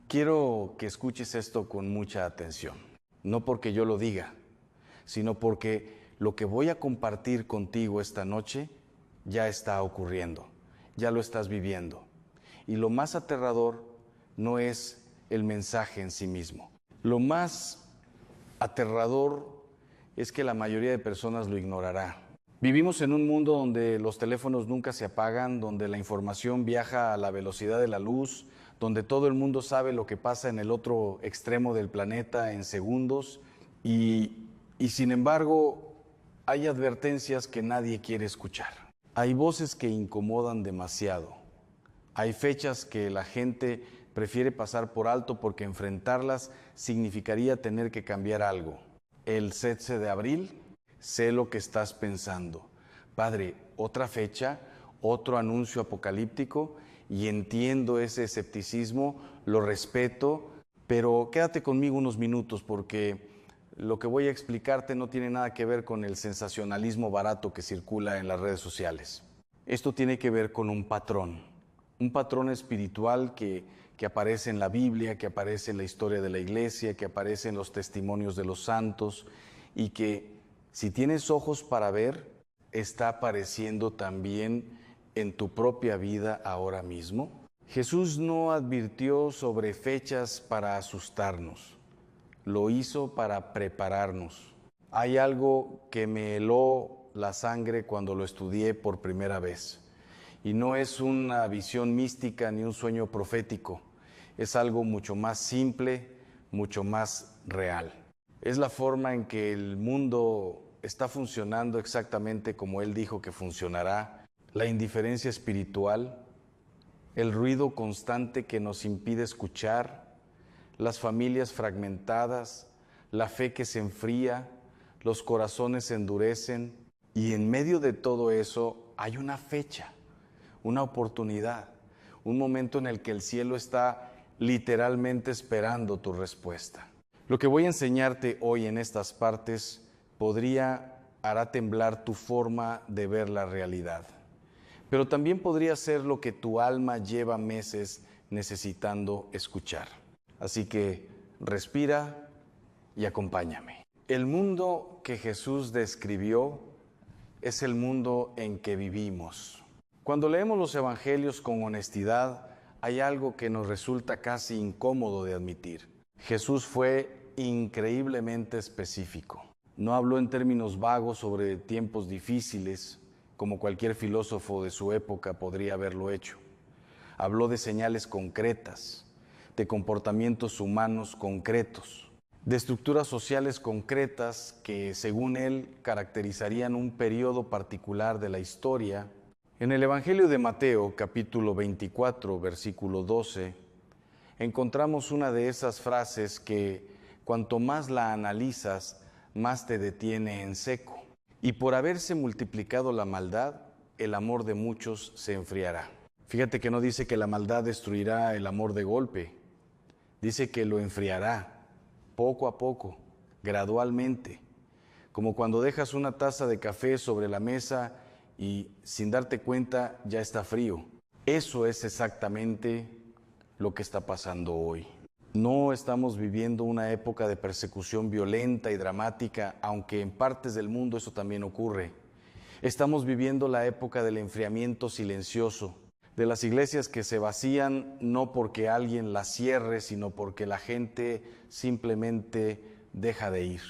Quiero que escuches esto con mucha atención, no porque yo lo diga, sino porque lo que voy a compartir contigo esta noche ya está ocurriendo, ya lo estás viviendo. Y lo más aterrador no es el mensaje en sí mismo. Lo más aterrador es que la mayoría de personas lo ignorará. Vivimos en un mundo donde los teléfonos nunca se apagan, donde la información viaja a la velocidad de la luz, donde todo el mundo sabe lo que pasa en el otro extremo del planeta en segundos y sin embargo hay advertencias que nadie quiere escuchar. Hay voces que incomodan demasiado. Hay fechas que la gente prefiere pasar por alto porque enfrentarlas significaría tener que cambiar algo. El 7 de abril, sé lo que estás pensando. Padre, otra fecha, otro anuncio apocalíptico, y entiendo ese escepticismo, lo respeto, pero quédate conmigo unos minutos porque lo que voy a explicarte no tiene nada que ver con el sensacionalismo barato que circula en las redes sociales. Esto tiene que ver con un patrón espiritual que aparece en la Biblia, que aparece en la historia de la iglesia, que aparece en los testimonios de los santos y que, si tienes ojos para ver, está apareciendo también en tu propia vida ahora mismo. Jesús no advirtió sobre fechas para asustarnos, lo hizo para prepararnos. Hay algo que me heló la sangre cuando lo estudié por primera vez. Y no es una visión mística ni un sueño profético, es algo mucho más simple, mucho más real. Es la forma en que el mundo está funcionando exactamente como Él dijo que funcionará, la indiferencia espiritual, el ruido constante que nos impide escuchar, las familias fragmentadas, la fe que se enfría, los corazones se endurecen, y en medio de todo eso hay una fecha, una oportunidad, un momento en el que el cielo está literalmente esperando tu respuesta. Lo que voy a enseñarte hoy en estas partes hará temblar tu forma de ver la realidad, pero también podría ser lo que tu alma lleva meses necesitando escuchar. Así que respira y acompáñame. El mundo que Jesús describió es el mundo en que vivimos. Cuando leemos los evangelios con honestidad, hay algo que nos resulta casi incómodo de admitir. Jesús fue increíblemente específico. No habló en términos vagos sobre tiempos difíciles, como cualquier filósofo de su época podría haberlo hecho. Habló de señales concretas, de comportamientos humanos concretos, de estructuras sociales concretas que, según él, caracterizarían un periodo particular de la historia. En el Evangelio de Mateo, capítulo 24, versículo 12, encontramos una de esas frases que, cuanto más la analizas, más te detiene en seco. Y por haberse multiplicado la maldad, el amor de muchos se enfriará. Fíjate que no dice que la maldad destruirá el amor de golpe, dice que lo enfriará poco a poco, gradualmente, como cuando dejas una taza de café sobre la mesa y sin darte cuenta ya está frío. Eso es exactamente lo que está pasando hoy. No estamos viviendo una época de persecución violenta y dramática, aunque en partes del mundo eso también ocurre. Estamos viviendo la época del enfriamiento silencioso, de las iglesias que se vacían no porque alguien las cierre, sino porque la gente simplemente deja de ir.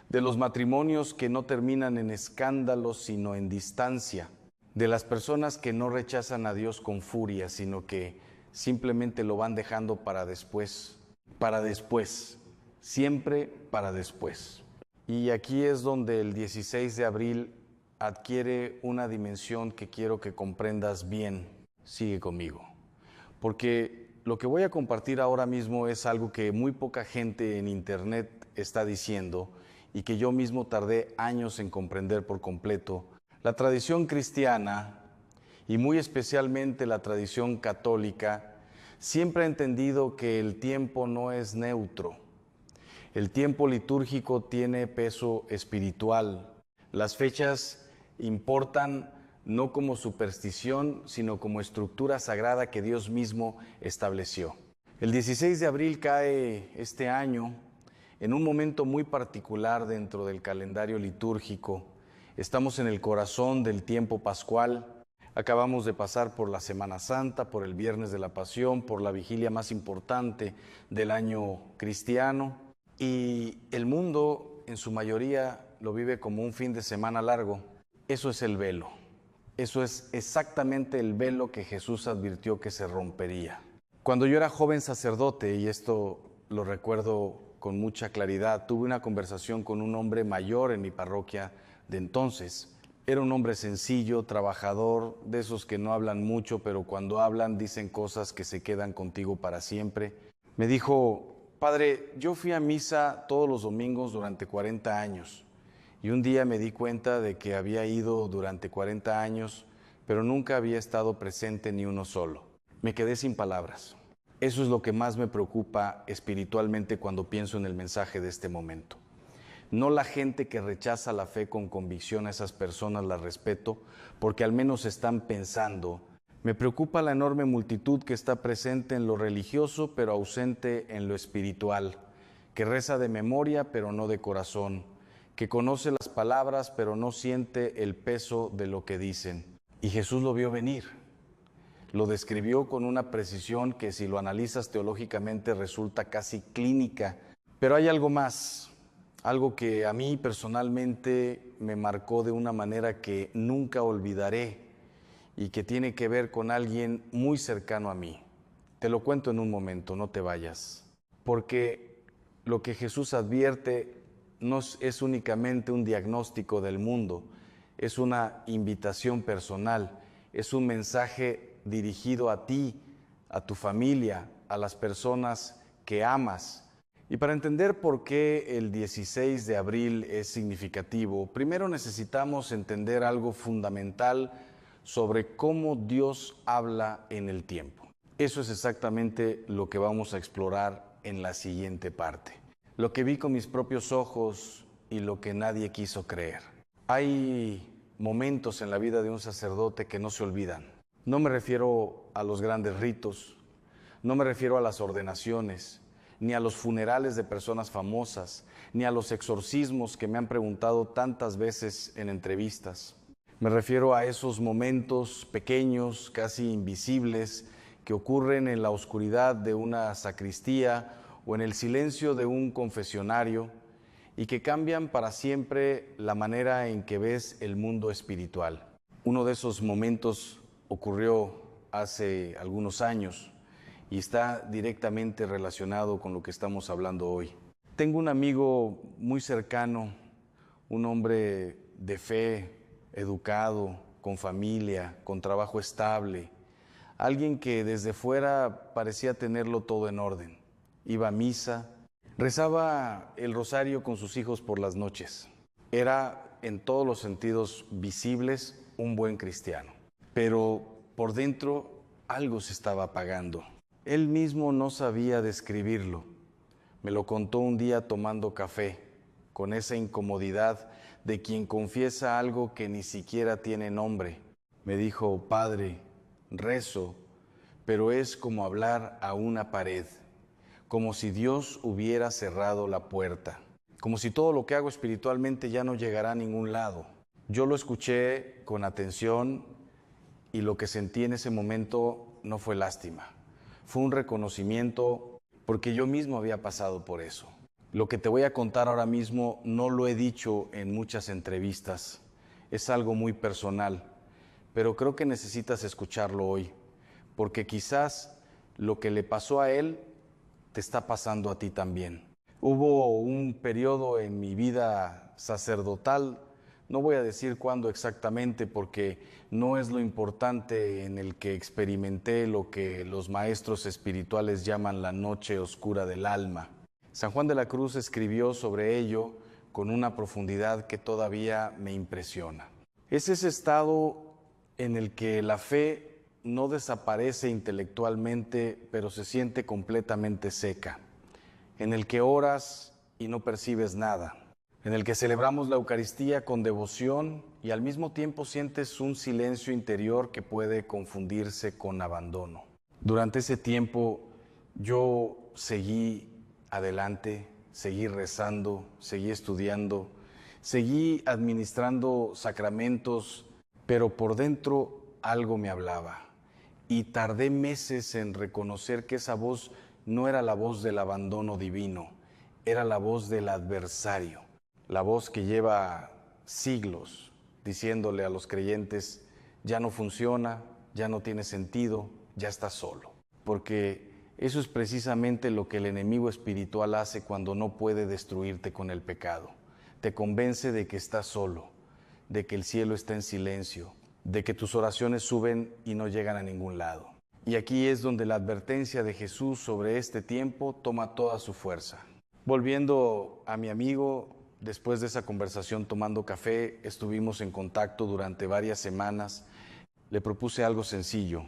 De los matrimonios que no terminan en escándalos, sino en distancia. De las personas que no rechazan a Dios con furia, sino que simplemente lo van dejando para después, siempre para después. Y aquí es donde el 16 de abril adquiere una dimensión que quiero que comprendas bien. Sigue conmigo, porque lo que voy a compartir ahora mismo es algo que muy poca gente en internet está diciendo y que yo mismo tardé años en comprender por completo. La tradición cristiana, y muy especialmente la tradición católica, siempre ha entendido que el tiempo no es neutro. El tiempo litúrgico tiene peso espiritual. Las fechas importan no como superstición, sino como estructura sagrada que Dios mismo estableció. El 16 de abril cae este año en un momento muy particular dentro del calendario litúrgico. Estamos en el corazón del tiempo pascual. Acabamos de pasar por la Semana Santa, por el Viernes de la Pasión, por la vigilia más importante del año cristiano. Y el mundo, en su mayoría, lo vive como un fin de semana largo. Eso es el velo. Eso es exactamente el velo que Jesús advirtió que se rompería. Cuando yo era joven sacerdote, y esto lo recuerdo con mucha claridad, tuve una conversación con un hombre mayor en mi parroquia de entonces. Era un hombre sencillo, trabajador, de esos que no hablan mucho, pero cuando hablan dicen cosas que se quedan contigo para siempre. Me dijo: padre, yo fui a misa todos los domingos durante 40 años y un día me di cuenta de que había ido durante 40 años, pero nunca había estado presente ni uno solo. Me quedé sin palabras. Eso es lo que más me preocupa espiritualmente cuando pienso en el mensaje de este momento. No la gente que rechaza la fe con convicción, a esas personas las respeto, porque al menos están pensando. Me preocupa la enorme multitud que está presente en lo religioso, pero ausente en lo espiritual, que reza de memoria, pero no de corazón, que conoce las palabras, pero no siente el peso de lo que dicen. Y Jesús lo vio venir. Lo describió con una precisión que, si lo analizas teológicamente, resulta casi clínica. Pero hay algo más, algo que a mí personalmente me marcó de una manera que nunca olvidaré y que tiene que ver con alguien muy cercano a mí. Te lo cuento en un momento, no te vayas. Porque lo que Jesús advierte no es únicamente un diagnóstico del mundo, es una invitación personal, es un mensaje dirigido a ti, a tu familia, a las personas que amas. Y para entender por qué el 16 de abril es significativo, primero necesitamos entender algo fundamental sobre cómo Dios habla en el tiempo. Eso es exactamente lo que vamos a explorar en la siguiente parte. Lo que vi con mis propios ojos y lo que nadie quiso creer. Hay momentos en la vida de un sacerdote que no se olvidan. No me refiero a los grandes ritos, no me refiero a las ordenaciones, ni a los funerales de personas famosas, ni a los exorcismos que me han preguntado tantas veces en entrevistas. Me refiero a esos momentos pequeños, casi invisibles, que ocurren en la oscuridad de una sacristía o en el silencio de un confesionario y que cambian para siempre la manera en que ves el mundo espiritual. Uno de esos momentos ocurrió hace algunos años y está directamente relacionado con lo que estamos hablando hoy. Tengo un amigo muy cercano, un hombre de fe, educado, con familia, con trabajo estable, alguien que desde fuera parecía tenerlo todo en orden. Iba a misa, rezaba el rosario con sus hijos por las noches. Era, en todos los sentidos visibles, un buen cristiano. Pero por dentro algo se estaba apagando. Él mismo no sabía describirlo. Me lo contó un día tomando café, con esa incomodidad de quien confiesa algo que ni siquiera tiene nombre. Me dijo: padre, rezo, pero es como hablar a una pared, como si Dios hubiera cerrado la puerta, como si todo lo que hago espiritualmente ya no llegará a ningún lado. Yo lo escuché con atención y lo que sentí en ese momento no fue lástima, fue un reconocimiento, porque yo mismo había pasado por eso. Lo que te voy a contar ahora mismo no lo he dicho en muchas entrevistas, es algo muy personal, pero creo que necesitas escucharlo hoy, porque quizás lo que le pasó a él te está pasando a ti también. Hubo un periodo en mi vida sacerdotal, no voy a decir cuándo exactamente porque no es lo importante, en el que experimenté lo que los maestros espirituales llaman la noche oscura del alma. San Juan de la Cruz escribió sobre ello con una profundidad que todavía me impresiona. Es ese estado en el que la fe no desaparece intelectualmente, pero se siente completamente seca, en el que oras y no percibes nada, en el que celebramos la Eucaristía con devoción y al mismo tiempo sientes un silencio interior que puede confundirse con abandono. Durante ese tiempo Yo seguí adelante, seguí rezando, seguí estudiando, seguí administrando sacramentos, pero por dentro algo me hablaba. Y tardé meses en reconocer que esa voz no era la voz del abandono divino, era la voz del adversario, la voz que lleva siglos diciéndole a los creyentes, ya no funciona, ya no tiene sentido, ya estás solo. Porque eso es precisamente lo que el enemigo espiritual hace cuando no puede destruirte con el pecado. Te convence de que estás solo, de que el cielo está en silencio, de que tus oraciones suben y no llegan a ningún lado. Y aquí es donde la advertencia de Jesús sobre este tiempo toma toda su fuerza. Volviendo a mi amigo, después de esa conversación tomando café, estuvimos en contacto durante varias semanas. Le propuse algo sencillo,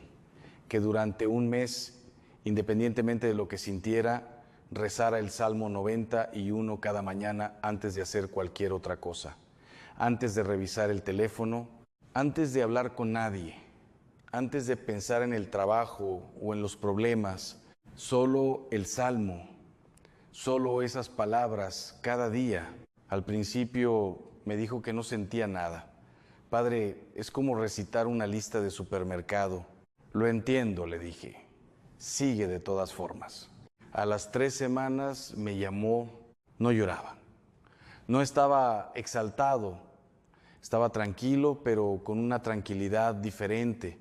que durante un mes, independientemente de lo que sintiera, rezara el Salmo 91 cada mañana antes de hacer cualquier otra cosa, antes de revisar el teléfono, antes de hablar con nadie, antes de pensar en el trabajo o en los problemas, solo el Salmo, solo esas palabras cada día. Al principio me dijo que no sentía nada. Padre, es como recitar una lista de supermercado. Lo entiendo, le dije. Sigue de todas formas. A las 3 semanas me llamó, no lloraba. No estaba exaltado, estaba tranquilo, pero con una tranquilidad diferente.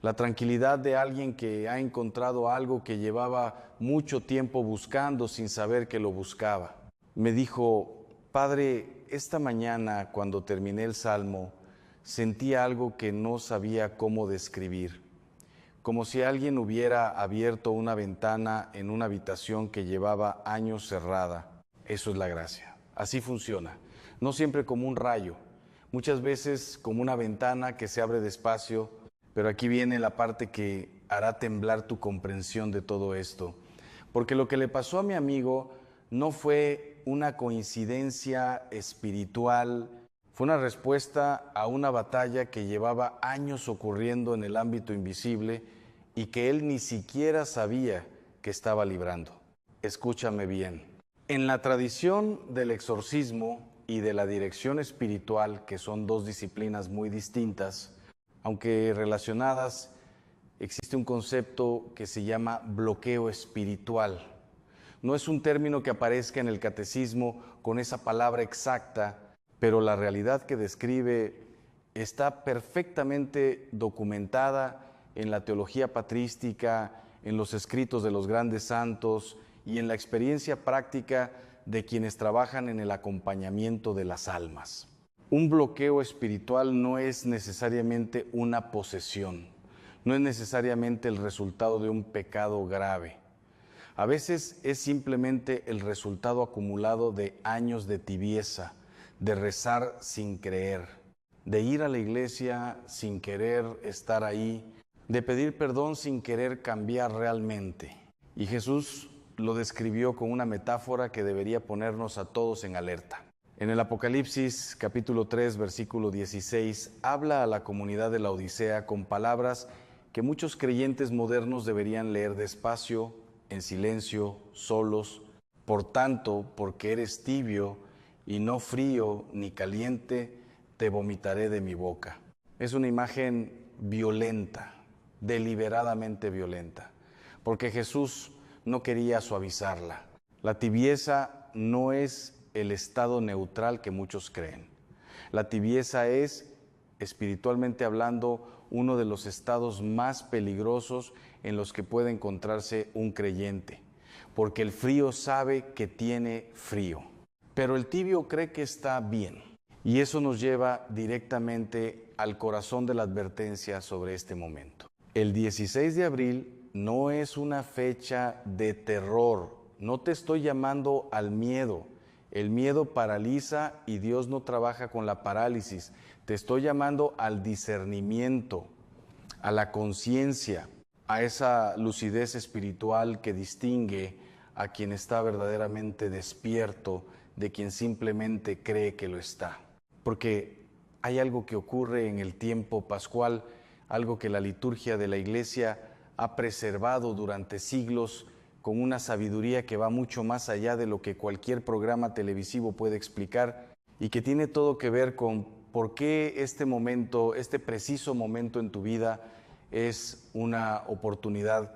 La tranquilidad de alguien que ha encontrado algo que llevaba mucho tiempo buscando sin saber que lo buscaba. Me dijo, Padre, esta mañana cuando terminé el Salmo, sentí algo que no sabía cómo describir. Como si alguien hubiera abierto una ventana en una habitación que llevaba años cerrada. Eso es la gracia. Así funciona. No siempre como un rayo, muchas veces como una ventana que se abre despacio, pero aquí viene la parte que hará temblar tu comprensión de todo esto. Porque lo que le pasó a mi amigo no fue una coincidencia espiritual, fue una respuesta a una batalla que llevaba años ocurriendo en el ámbito invisible y que él ni siquiera sabía que estaba librando. Escúchame bien. En la tradición del exorcismo y de la dirección espiritual, que son dos disciplinas muy distintas, aunque relacionadas, existe un concepto que se llama bloqueo espiritual. No es un término que aparezca en el catecismo con esa palabra exacta, pero la realidad que describe está perfectamente documentada en la teología patrística, en los escritos de los grandes santos y en la experiencia práctica de quienes trabajan en el acompañamiento de las almas. Un bloqueo espiritual no es necesariamente una posesión, no es necesariamente el resultado de un pecado grave. A veces es simplemente el resultado acumulado de años de tibieza, de rezar sin creer, de ir a la iglesia sin querer estar ahí, de pedir perdón sin querer cambiar realmente. Y Jesús lo describió con una metáfora que debería ponernos a todos en alerta. En el Apocalipsis, capítulo 3, versículo 16, habla a la comunidad de la Odisea con palabras que muchos creyentes modernos deberían leer despacio, en silencio, solos. Por tanto, porque eres tibio y no frío ni caliente, te vomitaré de mi boca. Es una imagen violenta, deliberadamente violenta, porque Jesús no quería suavizarla. La tibieza no es el estado neutral que muchos creen. La tibieza es, espiritualmente hablando, uno de los estados más peligrosos en los que puede encontrarse un creyente, porque el frío sabe que tiene frío, pero el tibio cree que está bien. Y eso nos lleva directamente al corazón de la advertencia sobre este momento. El 16 de abril no es una fecha de terror, no te estoy llamando al miedo. El miedo paraliza y Dios no trabaja con la parálisis. Te estoy llamando al discernimiento, a la conciencia, a esa lucidez espiritual que distingue a quien está verdaderamente despierto de quien simplemente cree que lo está. Porque hay algo que ocurre en el tiempo pascual, algo que la liturgia de la Iglesia ha preservado durante siglos, con una sabiduría que va mucho más allá de lo que cualquier programa televisivo puede explicar y que tiene todo que ver con por qué este momento, este preciso momento en tu vida es una oportunidad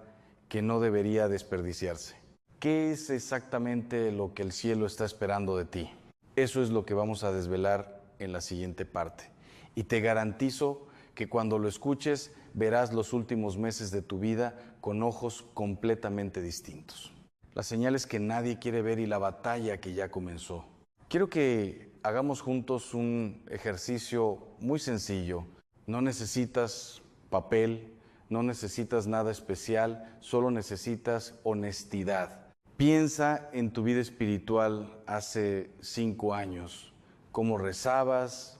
que no debería desperdiciarse. ¿Qué es exactamente lo que el cielo está esperando de ti? Eso es lo que vamos a desvelar en la siguiente parte. Y te garantizo que cuando lo escuches verás los últimos meses de tu vida con ojos completamente distintos. Las señales que nadie quiere ver y la batalla que ya comenzó. Quiero que hagamos juntos un ejercicio muy sencillo. No necesitas papel, no necesitas nada especial, solo necesitas honestidad. Piensa en tu vida espiritual hace 5 años, cómo rezabas,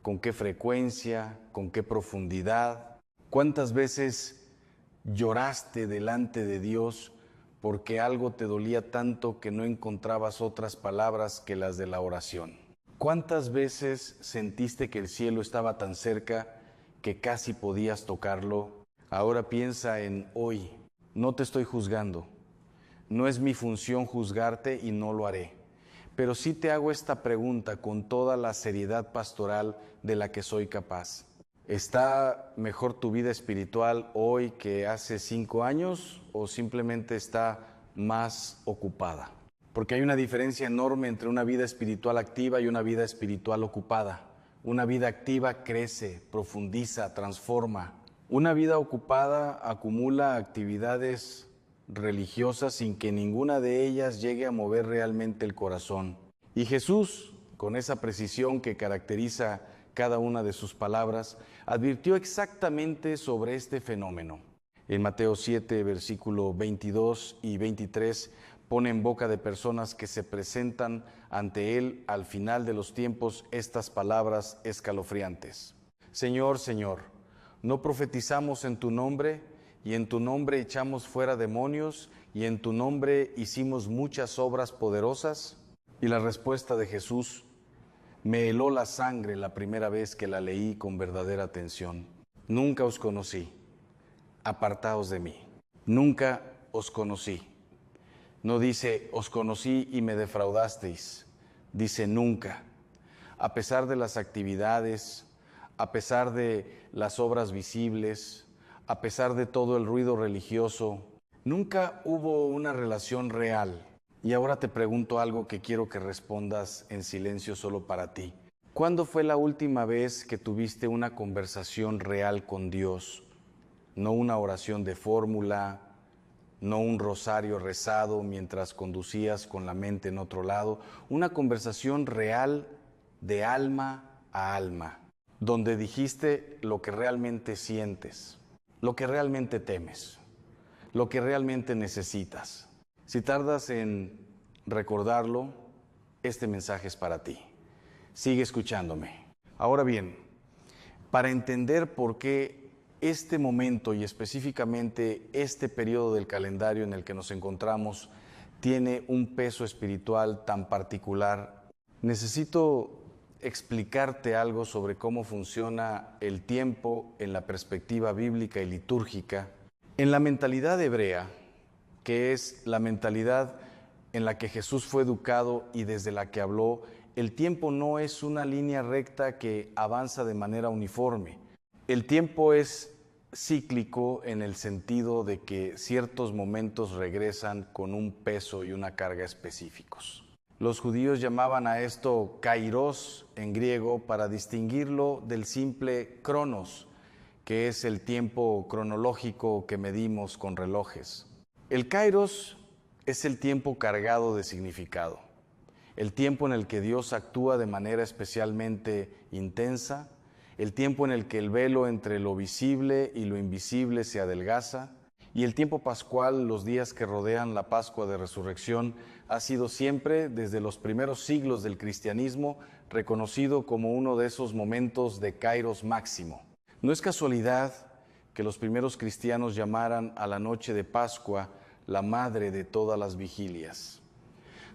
con qué frecuencia, con qué profundidad, cuántas veces lloraste delante de Dios porque algo te dolía tanto que no encontrabas otras palabras que las de la oración. ¿Cuántas veces sentiste que el cielo estaba tan cerca que casi podías tocarlo? Ahora piensa en hoy. No te estoy juzgando. No es mi función juzgarte y no lo haré. Pero sí te hago esta pregunta con toda la seriedad pastoral de la que soy capaz. ¿Está mejor tu vida espiritual hoy que hace 5 años o simplemente está más ocupada? Porque hay una diferencia enorme entre una vida espiritual activa y una vida espiritual ocupada. Una vida activa crece, profundiza, transforma. Una vida ocupada acumula actividades religiosas sin que ninguna de ellas llegue a mover realmente el corazón. Y Jesús, con esa precisión que caracteriza cada una de sus palabras, advirtió exactamente sobre este fenómeno. En Mateo 7, versículo 22 y 23, pone en boca de personas que se presentan ante Él al final de los tiempos estas palabras escalofriantes. Señor, Señor, ¿no profetizamos en tu nombre? Y en tu nombre echamos fuera demonios, y en tu nombre hicimos muchas obras poderosas. Y la respuesta de Jesús me heló la sangre la primera vez que la leí con verdadera atención. Nunca os conocí, apartaos de mí. Nunca os conocí. No dice, os conocí y me defraudasteis. Dice, nunca. A pesar de las actividades, a pesar de las obras visibles, a pesar de todo el ruido religioso, nunca hubo una relación real. Y ahora te pregunto algo que quiero que respondas en silencio solo para ti. ¿Cuándo fue la última vez que tuviste una conversación real con Dios? No una oración de fórmula, no un rosario rezado mientras conducías con la mente en otro lado, una conversación real de alma a alma, donde dijiste lo que realmente sientes, lo que realmente temes, lo que realmente necesitas. Si tardas en recordarlo, este mensaje es para ti. Sigue escuchándome. Ahora bien, para entender por qué este momento y específicamente este periodo del calendario en el que nos encontramos tiene un peso espiritual tan particular, necesito explicarte algo sobre cómo funciona el tiempo en la perspectiva bíblica y litúrgica. En la mentalidad hebrea, que es la mentalidad en la que Jesús fue educado y desde la que habló, el tiempo no es una línea recta que avanza de manera uniforme. El tiempo es cíclico en el sentido de que ciertos momentos regresan con un peso y una carga específicos. Los judíos llamaban a esto kairos en griego para distinguirlo del simple cronos, que es el tiempo cronológico que medimos con relojes. El kairos es el tiempo cargado de significado, el tiempo en el que Dios actúa de manera especialmente intensa, el tiempo en el que el velo entre lo visible y lo invisible se adelgaza, y el tiempo pascual, los días que rodean la Pascua de Resurrección, ha sido siempre, desde los primeros siglos del cristianismo, reconocido como uno de esos momentos de kairos máximo. No es casualidad que los primeros cristianos llamaran a la noche de Pascua la madre de todas las vigilias.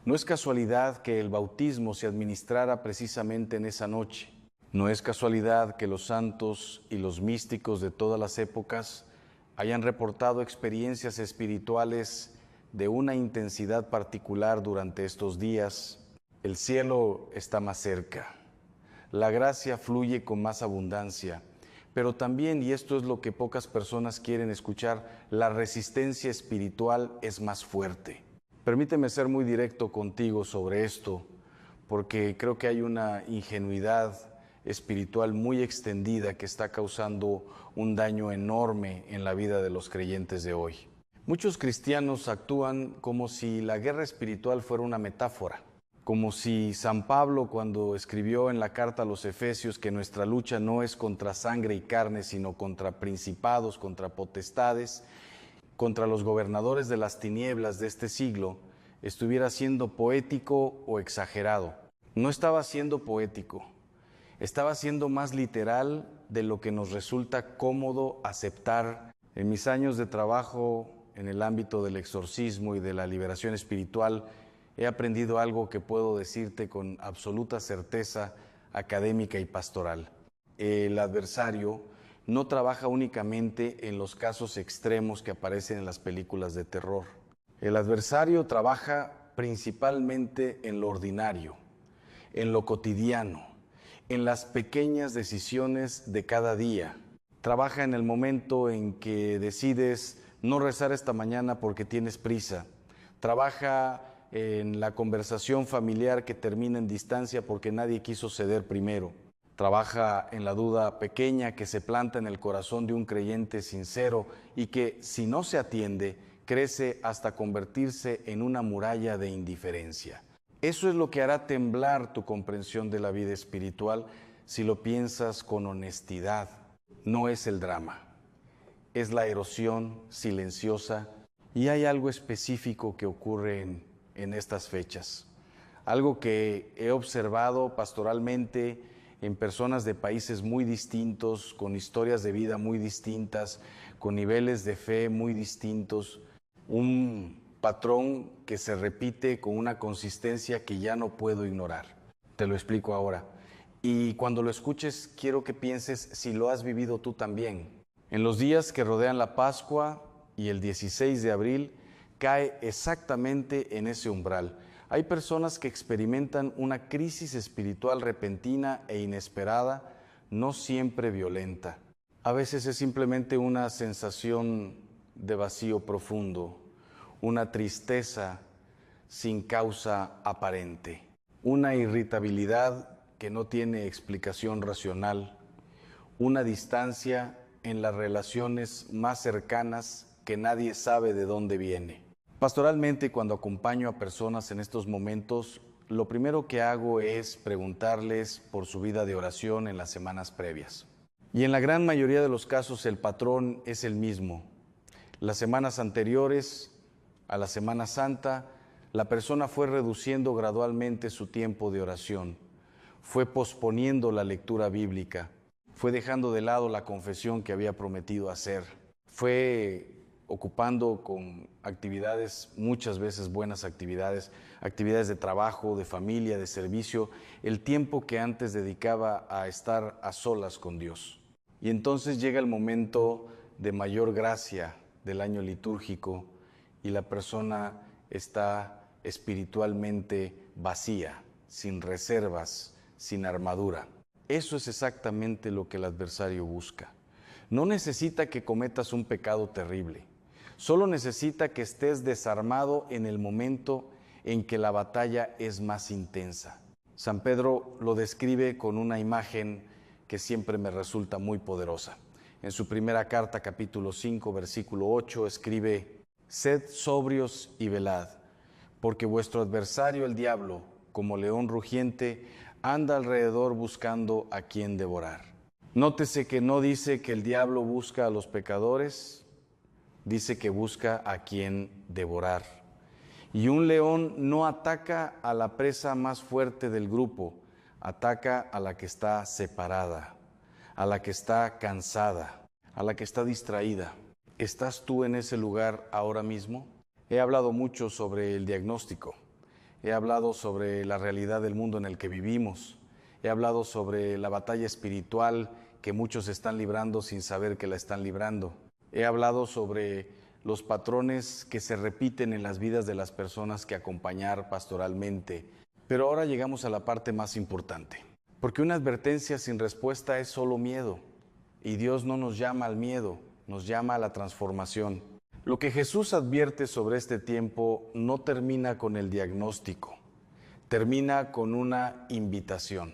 No es casualidad que el bautismo se administrara precisamente en esa noche. No es casualidad que los santos y los místicos de todas las épocas hayan reportado experiencias espirituales de una intensidad particular durante estos días. El cielo está más cerca, la gracia fluye con más abundancia, pero también, y esto es lo que pocas personas quieren escuchar, la resistencia espiritual es más fuerte. Permíteme ser muy directo contigo sobre esto, porque creo que hay una ingenuidad espiritual muy extendida que está causando un daño enorme en la vida de los creyentes de hoy. Muchos cristianos actúan como si la guerra espiritual fuera una metáfora, como si San Pablo, cuando escribió en la carta a los Efesios que nuestra lucha no es contra sangre y carne, sino contra principados, contra potestades, contra los gobernadores de las tinieblas de este siglo, estuviera siendo poético o exagerado. No estaba siendo poético, estaba siendo más literal de lo que nos resulta cómodo aceptar. En mis años de trabajo en el ámbito del exorcismo y de la liberación espiritual, he aprendido algo que puedo decirte con absoluta certeza académica y pastoral. El adversario no trabaja únicamente en los casos extremos que aparecen en las películas de terror. El adversario trabaja principalmente en lo ordinario, en lo cotidiano, en las pequeñas decisiones de cada día. Trabaja en el momento en que decides no rezar esta mañana porque tienes prisa. Trabaja en la conversación familiar que termina en distancia porque nadie quiso ceder primero. Trabaja en la duda pequeña que se planta en el corazón de un creyente sincero y que, si no se atiende, crece hasta convertirse en una muralla de indiferencia. Eso es lo que hará temblar tu comprensión de la vida espiritual si lo piensas con honestidad. No es el drama, es la erosión silenciosa, y hay algo específico que ocurre en estas fechas. Algo que he observado pastoralmente en personas de países muy distintos, con historias de vida muy distintas, con niveles de fe muy distintos, un patrón que se repite con una consistencia que ya no puedo ignorar. Te lo explico ahora. Y cuando lo escuches, quiero que pienses si lo has vivido tú también. En los días que rodean la Pascua y el 16 de abril, cae exactamente en ese umbral. Hay personas que experimentan una crisis espiritual repentina e inesperada, no siempre violenta. A veces es simplemente una sensación de vacío profundo, una tristeza sin causa aparente, una irritabilidad que no tiene explicación racional, una distancia en las relaciones más cercanas que nadie sabe de dónde viene. Pastoralmente, cuando acompaño a personas en estos momentos, lo primero que hago es preguntarles por su vida de oración en las semanas previas. Y en la gran mayoría de los casos el patrón es el mismo. Las semanas anteriores a la Semana Santa, la persona fue reduciendo gradualmente su tiempo de oración, fue posponiendo la lectura bíblica, fue dejando de lado la confesión que había prometido hacer, fue ocupando con actividades, muchas veces buenas actividades de trabajo, de familia, de servicio, el tiempo que antes dedicaba a estar a solas con Dios. Y entonces llega el momento de mayor gracia del año litúrgico y la persona está espiritualmente vacía, sin reservas, sin armadura. Eso es exactamente lo que el adversario busca. No necesita que cometas un pecado terrible. Solo necesita que estés desarmado en el momento en que la batalla es más intensa. San Pedro lo describe con una imagen que siempre me resulta muy poderosa. En su primera carta, capítulo 5, versículo 8, escribe: «Sed sobrios y velad, porque vuestro adversario el diablo, como león rugiente, anda alrededor buscando a quien devorar». Nótese que no dice que el diablo busca a los pecadores, dice que busca a quien devorar. Y un león no ataca a la presa más fuerte del grupo, ataca a la que está separada, a la que está cansada, a la que está distraída. ¿Estás tú en ese lugar ahora mismo? He hablado mucho sobre el diagnóstico, he hablado sobre la realidad del mundo en el que vivimos, he hablado sobre la batalla espiritual que muchos están librando sin saber que la están librando. He hablado sobre los patrones que se repiten en las vidas de las personas que acompañar pastoralmente. Pero ahora llegamos a la parte más importante, porque una advertencia sin respuesta es solo miedo, y Dios no nos llama al miedo, nos llama a la transformación. Lo que Jesús advierte sobre este tiempo no termina con el diagnóstico, termina con una invitación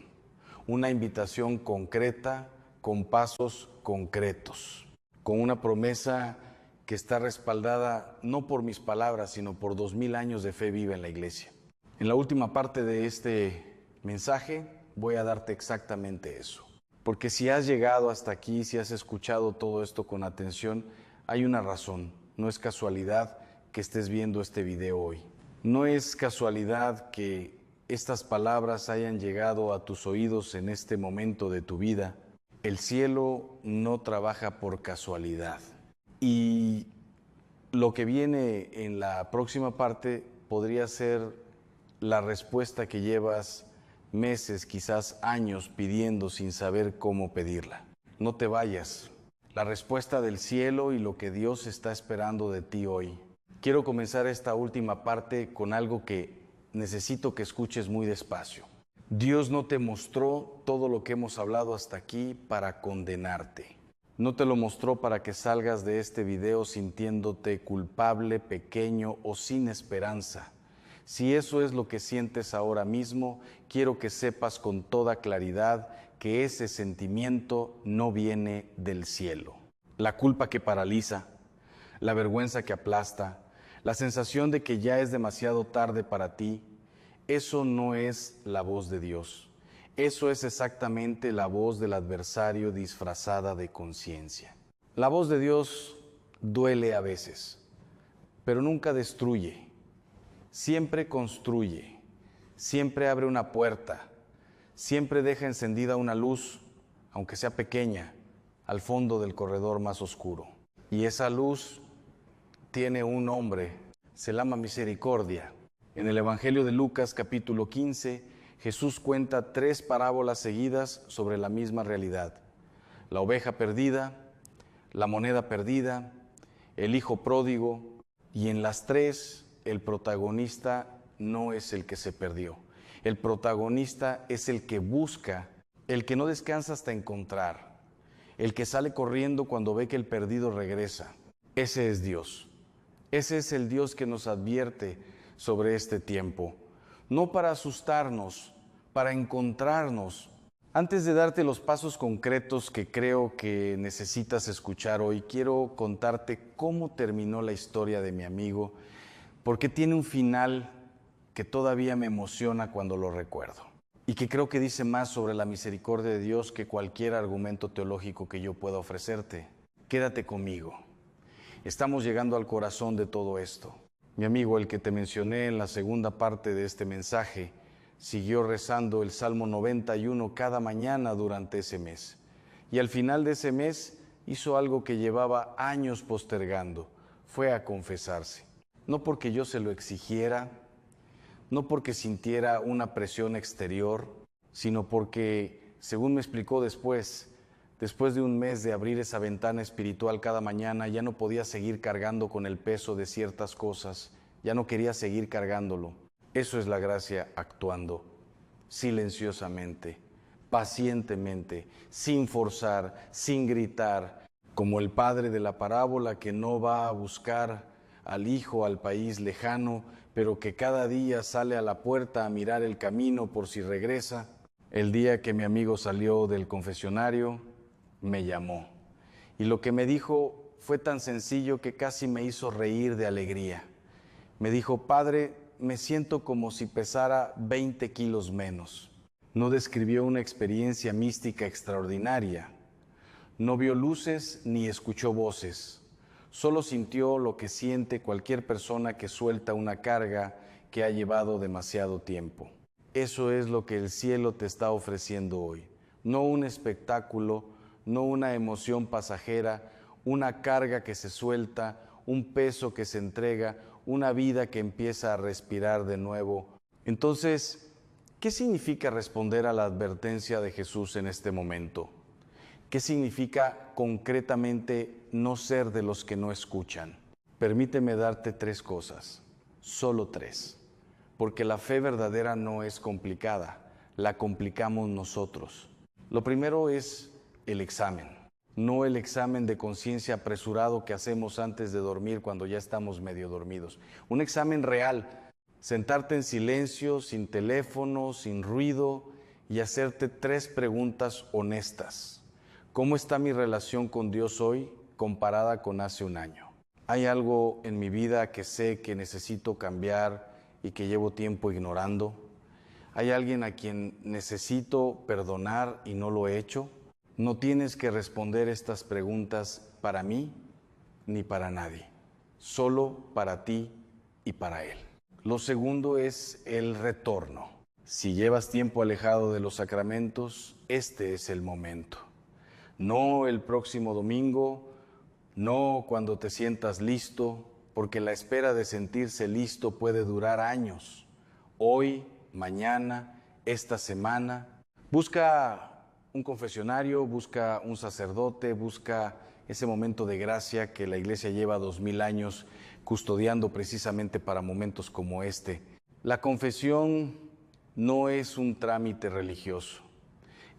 concreta, con pasos concretos, con una promesa que está respaldada no por mis palabras, sino por 2000 años de fe viva en la iglesia. En la última parte de este mensaje voy a darte exactamente eso. Porque si has llegado hasta aquí, si has escuchado todo esto con atención, hay una razón. No es casualidad que estés viendo este video hoy. No es casualidad que estas palabras hayan llegado a tus oídos en este momento de tu vida. El cielo no trabaja por casualidad. Y lo que viene en la próxima parte podría ser la respuesta que llevas meses, quizás años pidiendo sin saber cómo pedirla. No te vayas. La respuesta del cielo y lo que Dios está esperando de ti hoy. Quiero comenzar esta última parte con algo que necesito que escuches muy despacio. Dios no te mostró todo lo que hemos hablado hasta aquí para condenarte. No te lo mostró para que salgas de este video sintiéndote culpable, pequeño o sin esperanza. Si eso es lo que sientes ahora mismo, quiero que sepas con toda claridad que ese sentimiento no viene del cielo. La culpa que paraliza, la vergüenza que aplasta, la sensación de que ya es demasiado tarde para ti, eso no es la voz de Dios. Eso es exactamente la voz del adversario disfrazada de conciencia. La voz de Dios duele a veces, pero nunca destruye. Siempre construye, siempre abre una puerta, siempre deja encendida una luz, aunque sea pequeña, al fondo del corredor más oscuro. Y esa luz tiene un nombre, se llama misericordia. En el Evangelio de Lucas, capítulo 15, Jesús cuenta 3 parábolas seguidas sobre la misma realidad. La oveja perdida, la moneda perdida, el hijo pródigo, y en las 3 el protagonista no es el que se perdió. El protagonista es el que busca, el que no descansa hasta encontrar, el que sale corriendo cuando ve que el perdido regresa. Ese es Dios. Ese es el Dios que nos advierte sobre este tiempo. No para asustarnos, para encontrarnos. Antes de darte los pasos concretos que creo que necesitas escuchar hoy, quiero contarte cómo terminó la historia de mi amigo, porque tiene un final que todavía me emociona cuando lo recuerdo y que creo que dice más sobre la misericordia de Dios que cualquier argumento teológico que yo pueda ofrecerte. Quédate conmigo. Estamos llegando al corazón de todo esto. Mi amigo, el que te mencioné en la segunda parte de este mensaje, siguió rezando el Salmo 91 cada mañana durante ese mes. Y al final de ese mes hizo algo que llevaba años postergando. Fue a confesarse. No porque yo se lo exigiera, no porque sintiera una presión exterior, sino porque, según me explicó después de un mes de abrir esa ventana espiritual cada mañana, ya no podía seguir cargando con el peso de ciertas cosas, ya no quería seguir cargándolo. Eso es la gracia actuando, silenciosamente, pacientemente, sin forzar, sin gritar, como el padre de la parábola que no va a buscar al hijo al país lejano, pero que cada día sale a la puerta a mirar el camino por si regresa. El día que mi amigo salió del confesionario, me llamó. Y lo que me dijo fue tan sencillo que casi me hizo reír de alegría. Me dijo: padre, me siento como si pesara 20 kilos menos. No describió una experiencia mística extraordinaria. No vio luces ni escuchó voces. Solo sintió lo que siente cualquier persona que suelta una carga que ha llevado demasiado tiempo. Eso es lo que el cielo te está ofreciendo hoy. No un espectáculo, no una emoción pasajera, una carga que se suelta, un peso que se entrega, una vida que empieza a respirar de nuevo. Entonces, ¿qué significa responder a la advertencia de Jesús en este momento? ¿Qué significa concretamente no ser de los que no escuchan? Permíteme darte 3 cosas, solo 3, porque la fe verdadera no es complicada, la complicamos nosotros. Lo primero es el examen, no el examen de conciencia apresurado que hacemos antes de dormir cuando ya estamos medio dormidos. Un examen real, sentarte en silencio, sin teléfono, sin ruido y hacerte 3 preguntas honestas. ¿Cómo está mi relación con Dios hoy comparada con hace un año? ¿Hay algo en mi vida que sé que necesito cambiar y que llevo tiempo ignorando? ¿Hay alguien a quien necesito perdonar y no lo he hecho? No tienes que responder estas preguntas para mí ni para nadie, solo para ti y para Él. Lo segundo es el retorno. Si llevas tiempo alejado de los sacramentos, este es el momento. No el próximo domingo, no cuando te sientas listo, porque la espera de sentirse listo puede durar años. Hoy, mañana, esta semana. Busca un confesionario, busca un sacerdote, busca ese momento de gracia que la Iglesia lleva 2000 años custodiando precisamente para momentos como este. La confesión no es un trámite religioso,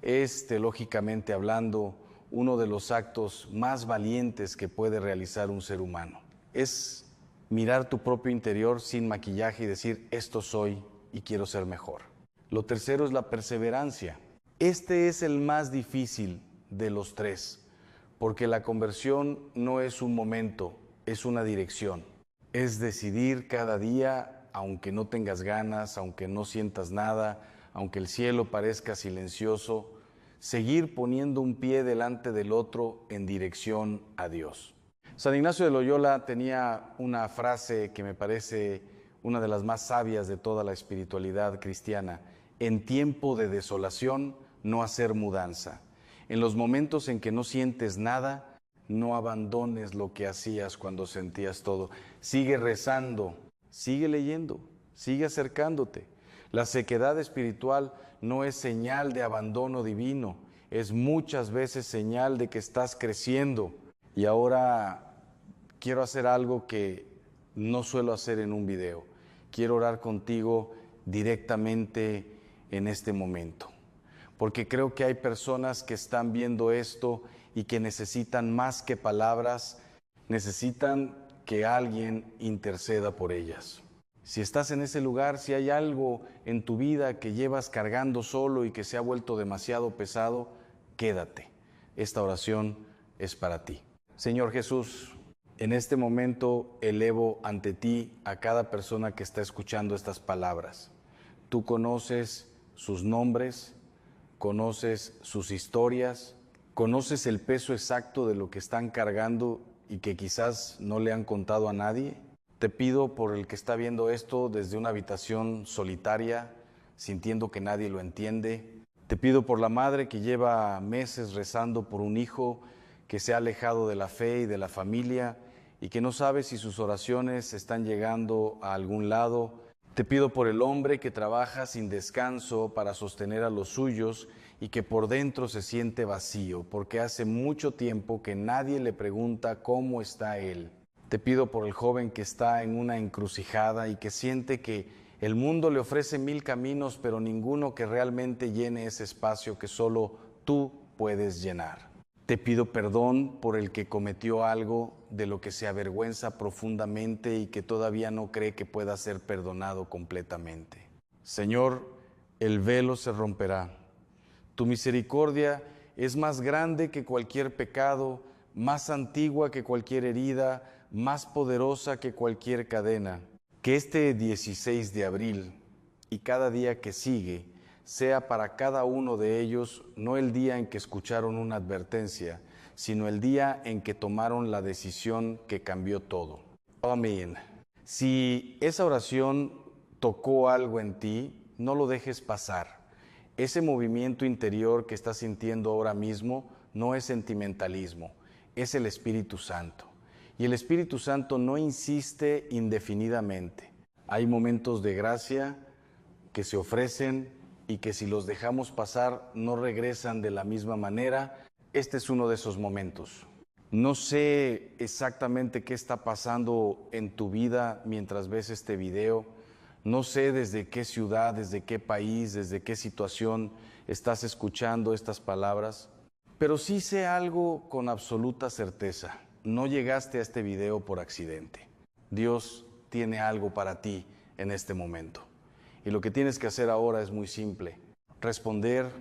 es teológicamente hablando uno de los actos más valientes que puede realizar un ser humano. Es mirar tu propio interior sin maquillaje y decir, esto soy y quiero ser mejor. Lo tercero es la perseverancia. Este es el más difícil de los 3, porque la conversión no es un momento, es una dirección. Es decidir cada día, aunque no tengas ganas, aunque no sientas nada, aunque el cielo parezca silencioso, seguir poniendo un pie delante del otro en dirección a Dios. San Ignacio de Loyola tenía una frase que me parece una de las más sabias de toda la espiritualidad cristiana: en tiempo de desolación, no hacer mudanza. En los momentos en que no sientes nada, no abandones lo que hacías cuando sentías todo. Sigue rezando, sigue leyendo, sigue acercándote. La sequedad espiritual no es señal de abandono divino, es muchas veces señal de que estás creciendo. Y ahora quiero hacer algo que no suelo hacer en un video. Quiero orar contigo directamente en este momento, porque creo que hay personas que están viendo esto y que necesitan más que palabras, necesitan que alguien interceda por ellas. Si estás en ese lugar, si hay algo en tu vida que llevas cargando solo y que se ha vuelto demasiado pesado, quédate. Esta oración es para ti. Señor Jesús, en este momento elevo ante ti a cada persona que está escuchando estas palabras. Tú conoces sus nombres, conoces sus historias, conoces el peso exacto de lo que están cargando y que quizás no le han contado a nadie. Te pido por el que está viendo esto desde una habitación solitaria, sintiendo que nadie lo entiende. Te pido por la madre que lleva meses rezando por un hijo que se ha alejado de la fe y de la familia y que no sabe si sus oraciones están llegando a algún lado. Te pido por el hombre que trabaja sin descanso para sostener a los suyos y que por dentro se siente vacío, porque hace mucho tiempo que nadie le pregunta cómo está él. Te pido por el joven que está en una encrucijada y que siente que el mundo le ofrece 1000 caminos, pero ninguno que realmente llene ese espacio que solo tú puedes llenar. Te pido perdón por el que cometió algo de lo que se avergüenza profundamente y que todavía no cree que pueda ser perdonado completamente. Señor, el velo se romperá. Tu misericordia es más grande que cualquier pecado, más antigua que cualquier herida, más poderosa que cualquier cadena. Que este 16 de abril y cada día que sigue sea para cada uno de ellos no el día en que escucharon una advertencia, sino el día en que tomaron la decisión que cambió todo. Amén. Si esa oración tocó algo en ti, no lo dejes pasar. Ese movimiento interior que estás sintiendo ahora mismo no es sentimentalismo, es el Espíritu Santo. Y el Espíritu Santo no insiste indefinidamente. Hay momentos de gracia que se ofrecen y que si los dejamos pasar no regresan de la misma manera. Este es uno de esos momentos. No sé exactamente qué está pasando en tu vida mientras ves este video. No sé desde qué ciudad, desde qué país, desde qué situación estás escuchando estas palabras, pero sí sé algo con absoluta certeza. No llegaste a este video por accidente. Dios tiene algo para ti en este momento. Y lo que tienes que hacer ahora es muy simple. Responder.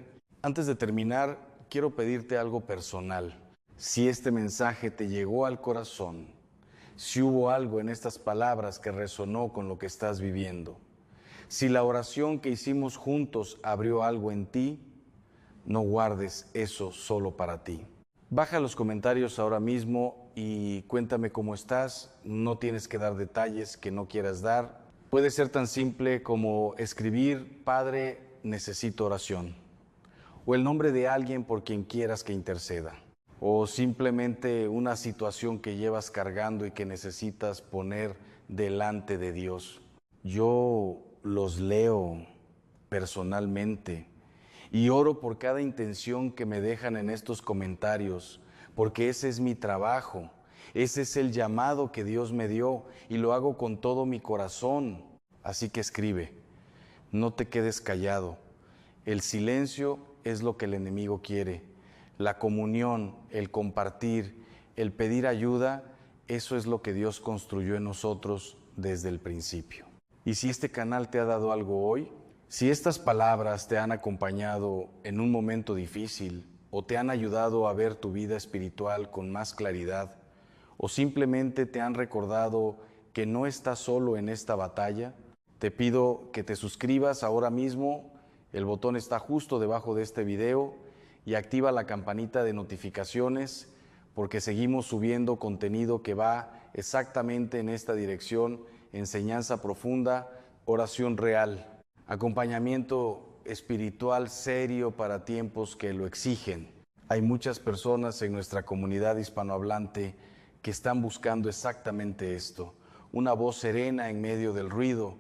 Antes de terminar, quiero pedirte algo personal. Si este mensaje te llegó al corazón, si hubo algo en estas palabras que resonó con lo que estás viviendo, si la oración que hicimos juntos abrió algo en ti, no guardes eso solo para ti. Baja los comentarios ahora mismo y cuéntame cómo estás. No tienes que dar detalles que no quieras dar. Puede ser tan simple como escribir: Padre, necesito oración, o el nombre de alguien por quien quieras que interceda, o simplemente una situación que llevas cargando y que necesitas poner delante de Dios. Yo los leo personalmente y oro por cada intención que me dejan en estos comentarios, porque ese es mi trabajo, ese es el llamado que Dios me dio y lo hago con todo mi corazón. Así que escribe, no te quedes callado. El silencio es lo que el enemigo quiere. La comunión, el compartir, el pedir ayuda, eso es lo que Dios construyó en nosotros desde el principio. Y si este canal te ha dado algo hoy, si estas palabras te han acompañado en un momento difícil o te han ayudado a ver tu vida espiritual con más claridad, o simplemente te han recordado que no estás solo en esta batalla, te pido que te suscribas ahora mismo. El botón está justo debajo de este video y activa la campanita de notificaciones, porque seguimos subiendo contenido que va exactamente en esta dirección: enseñanza profunda, oración real, acompañamiento espiritual serio para tiempos que lo exigen. Hay muchas personas en nuestra comunidad hispanohablante que están buscando exactamente esto: una voz serena en medio del ruido,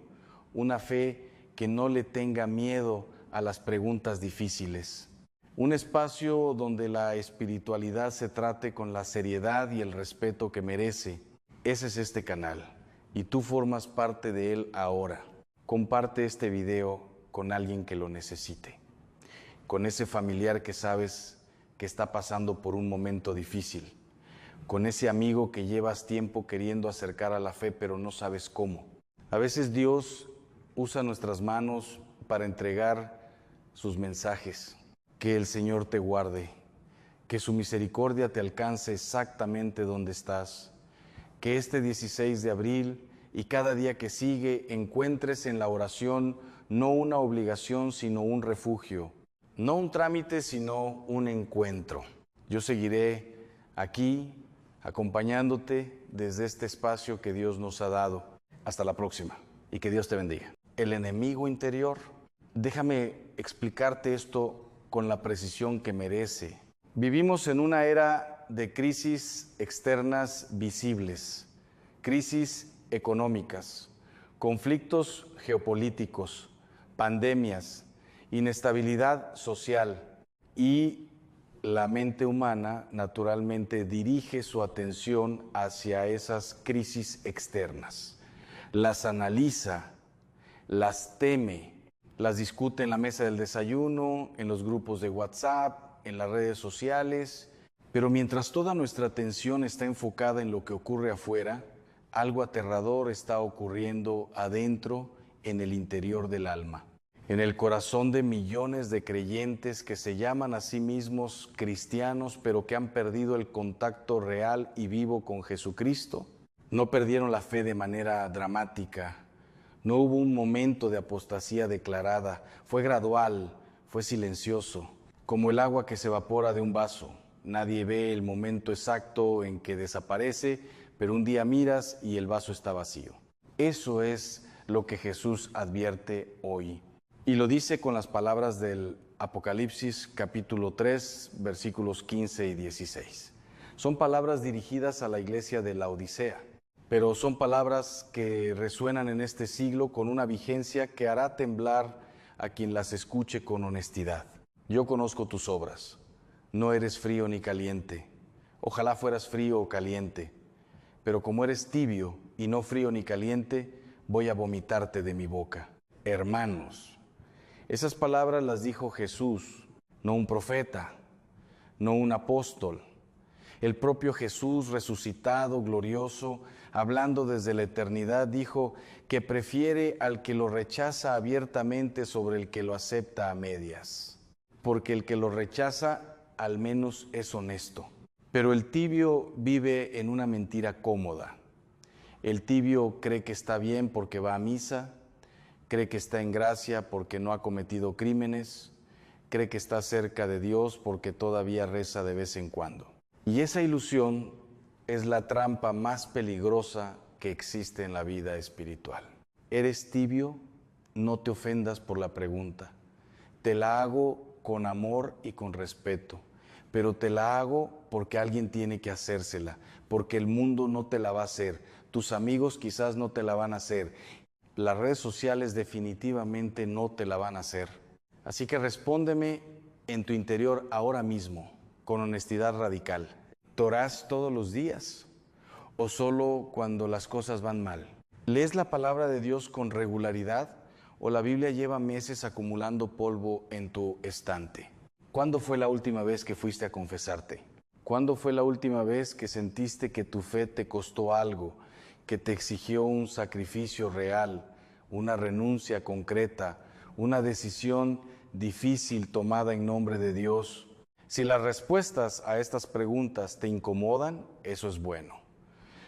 una fe que no le tenga miedo a las preguntas difíciles, un espacio donde la espiritualidad se trate con la seriedad y el respeto que merece. Ese es este canal y tú formas parte de él ahora. Comparte este video con alguien que lo necesite, con ese familiar que sabes que está pasando por un momento difícil, con ese amigo que llevas tiempo queriendo acercar a la fe pero no sabes cómo. A veces Dios usa nuestras manos para entregar sus mensajes. Que el Señor te guarde, que su misericordia te alcance exactamente donde estás. Que este 16 de abril y cada día que sigue encuentres en la oración no una obligación, sino un refugio. No un trámite, sino un encuentro. Yo seguiré aquí acompañándote desde este espacio que Dios nos ha dado. Hasta la próxima y que Dios te bendiga. El enemigo interior. Déjame explicarte esto con la precisión que merece. Vivimos en una era de crisis externas visibles, crisis económicas, conflictos geopolíticos, pandemias, inestabilidad social, y la mente humana naturalmente dirige su atención hacia esas crisis externas. Las analiza, las teme, las discute en la mesa del desayuno, en los grupos de WhatsApp, en las redes sociales. Pero mientras toda nuestra atención está enfocada en lo que ocurre afuera, algo aterrador está ocurriendo adentro, en el interior del alma, en el corazón de millones de creyentes que se llaman a sí mismos cristianos, pero que han perdido el contacto real y vivo con Jesucristo. No perdieron la fe de manera dramática. No hubo un momento de apostasía declarada, fue gradual, fue silencioso, como el agua que se evapora de un vaso. Nadie ve el momento exacto en que desaparece, pero un día miras y el vaso está vacío. Eso es lo que Jesús advierte hoy. Y lo dice con las palabras del Apocalipsis capítulo 3, versículos 15 y 16. Son palabras dirigidas a la iglesia de Laodicea, pero son palabras que resuenan en este siglo con una vigencia que hará temblar a quien las escuche con honestidad. Yo conozco tus obras, no eres frío ni caliente. Ojalá fueras frío o caliente, pero como eres tibio y no frío ni caliente, voy a vomitarte de mi boca. Hermanos, esas palabras las dijo Jesús, no un profeta, no un apóstol. El propio Jesús resucitado, glorioso, hablando desde la eternidad, dijo que prefiere al que lo rechaza abiertamente sobre el que lo acepta a medias. Porque el que lo rechaza al menos es honesto. Pero el tibio vive en una mentira cómoda. El tibio cree que está bien porque va a misa, cree que está en gracia porque no ha cometido crímenes, cree que está cerca de Dios porque todavía reza de vez en cuando. Y esa ilusión es la trampa más peligrosa que existe en la vida espiritual. ¿Eres tibio? No te ofendas por la pregunta. Te la hago con amor y con respeto, pero te la hago porque alguien tiene que hacérsela, porque el mundo no te la va a hacer, tus amigos quizás no te la van a hacer, las redes sociales definitivamente no te la van a hacer. Así que respóndeme en tu interior ahora mismo, con honestidad radical. ¿Te orás todos los días o solo cuando las cosas van mal? ¿Lees la palabra de Dios con regularidad o la Biblia lleva meses acumulando polvo en tu estante? ¿Cuándo fue la última vez que fuiste a confesarte? ¿Cuándo fue la última vez que sentiste que tu fe te costó algo, que te exigió un sacrificio real, una renuncia concreta, una decisión difícil tomada en nombre de Dios? Si las respuestas a estas preguntas te incomodan, eso es bueno.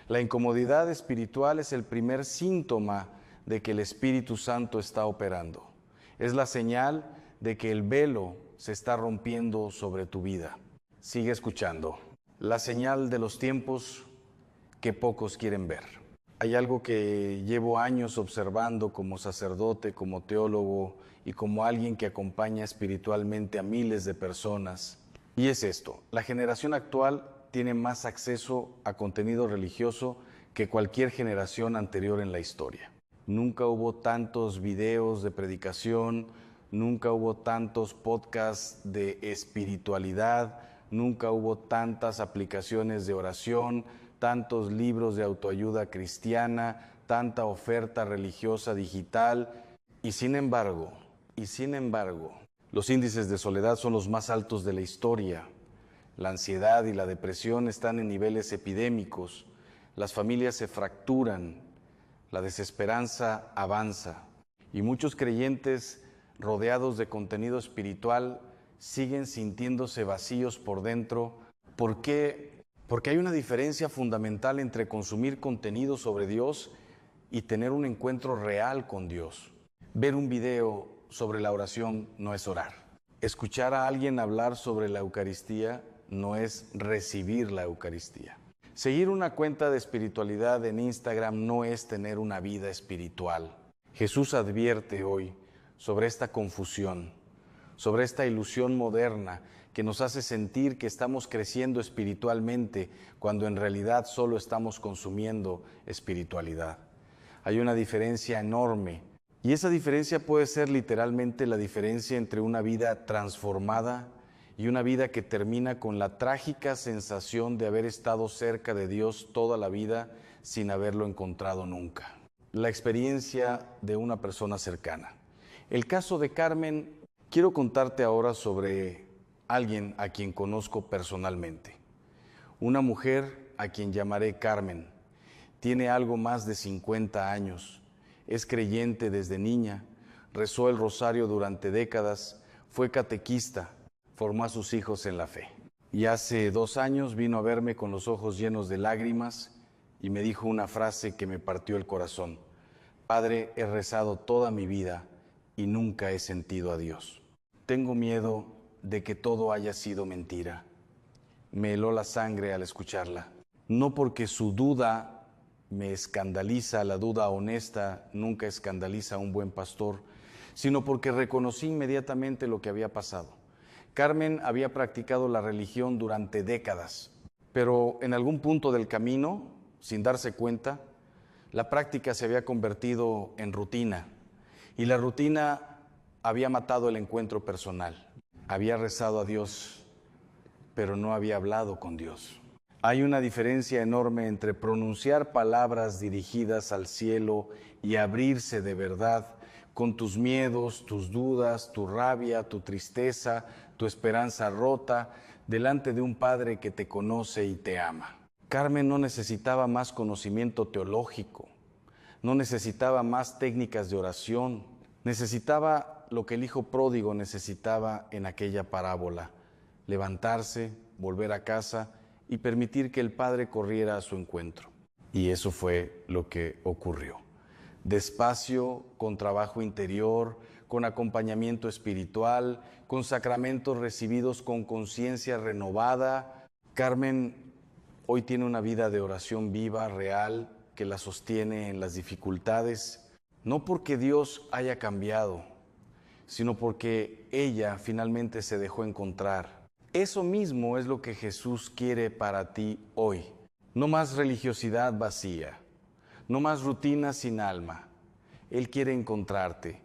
La incomodidad espiritual es el primer síntoma de que el Espíritu Santo está operando. Es la señal de que el velo se está rompiendo sobre tu vida. Sigue escuchando. La señal de los tiempos que pocos quieren ver. Hay algo que llevo años observando como sacerdote, como teólogo y como alguien que acompaña espiritualmente a miles de personas. Y es esto: la generación actual tiene más acceso a contenido religioso que cualquier generación anterior en la historia. Nunca hubo tantos videos de predicación, nunca hubo tantos podcasts de espiritualidad, nunca hubo tantas aplicaciones de oración, tantos libros de autoayuda cristiana, tanta oferta religiosa digital. Y sin embargo, los índices de soledad son los más altos de la historia. La ansiedad y la depresión están en niveles epidémicos. Las familias se fracturan. La desesperanza avanza. Y muchos creyentes rodeados de contenido espiritual siguen sintiéndose vacíos por dentro. ¿Por qué? Porque hay una diferencia fundamental entre consumir contenido sobre Dios y tener un encuentro real con Dios. Ver un video sobre la oración no es orar. Escuchar a alguien hablar sobre la Eucaristía no es recibir la Eucaristía. Seguir una cuenta de espiritualidad en Instagram no es tener una vida espiritual. Jesús advierte hoy sobre esta confusión, sobre esta ilusión moderna que nos hace sentir que estamos creciendo espiritualmente cuando en realidad solo estamos consumiendo espiritualidad. Hay una diferencia enorme. Y esa diferencia puede ser literalmente la diferencia entre una vida transformada y una vida que termina con la trágica sensación de haber estado cerca de Dios toda la vida sin haberlo encontrado nunca. La experiencia de una persona cercana. El caso de Carmen, quiero contarte ahora sobre alguien a quien conozco personalmente. Una mujer a quien llamaré Carmen. Tiene algo más de 50 años. Es creyente desde niña, rezó el rosario durante décadas, fue catequista, formó a sus hijos en la fe. Y hace 2 años vino a verme con los ojos llenos de lágrimas y me dijo una frase que me partió el corazón. Padre, he rezado toda mi vida y nunca he sentido a Dios. Tengo miedo de que todo haya sido mentira. Me heló la sangre al escucharla. No porque su duda me escandaliza, la duda honesta nunca escandaliza a un buen pastor, sino porque reconocí inmediatamente lo que había pasado. Carmen había practicado la religión durante décadas, pero en algún punto del camino, sin darse cuenta, la práctica se había convertido en rutina, y la rutina había matado el encuentro personal. Había rezado a Dios, pero no había hablado con Dios. Hay una diferencia enorme entre pronunciar palabras dirigidas al cielo y abrirse de verdad con tus miedos, tus dudas, tu rabia, tu tristeza, tu esperanza rota, delante de un Padre que te conoce y te ama. Carmen no necesitaba más conocimiento teológico, no necesitaba más técnicas de oración, necesitaba lo que el hijo pródigo necesitaba en aquella parábola: levantarse, volver a casa y permitir que el Padre corriera a su encuentro. Y eso fue lo que ocurrió. Despacio, con trabajo interior, con acompañamiento espiritual, con sacramentos recibidos con conciencia renovada, Carmen hoy tiene una vida de oración viva, real, que la sostiene en las dificultades, no porque Dios haya cambiado, sino porque ella finalmente se dejó encontrar. Eso mismo es lo que Jesús quiere para ti hoy. No más religiosidad vacía, no más rutina sin alma. Él quiere encontrarte.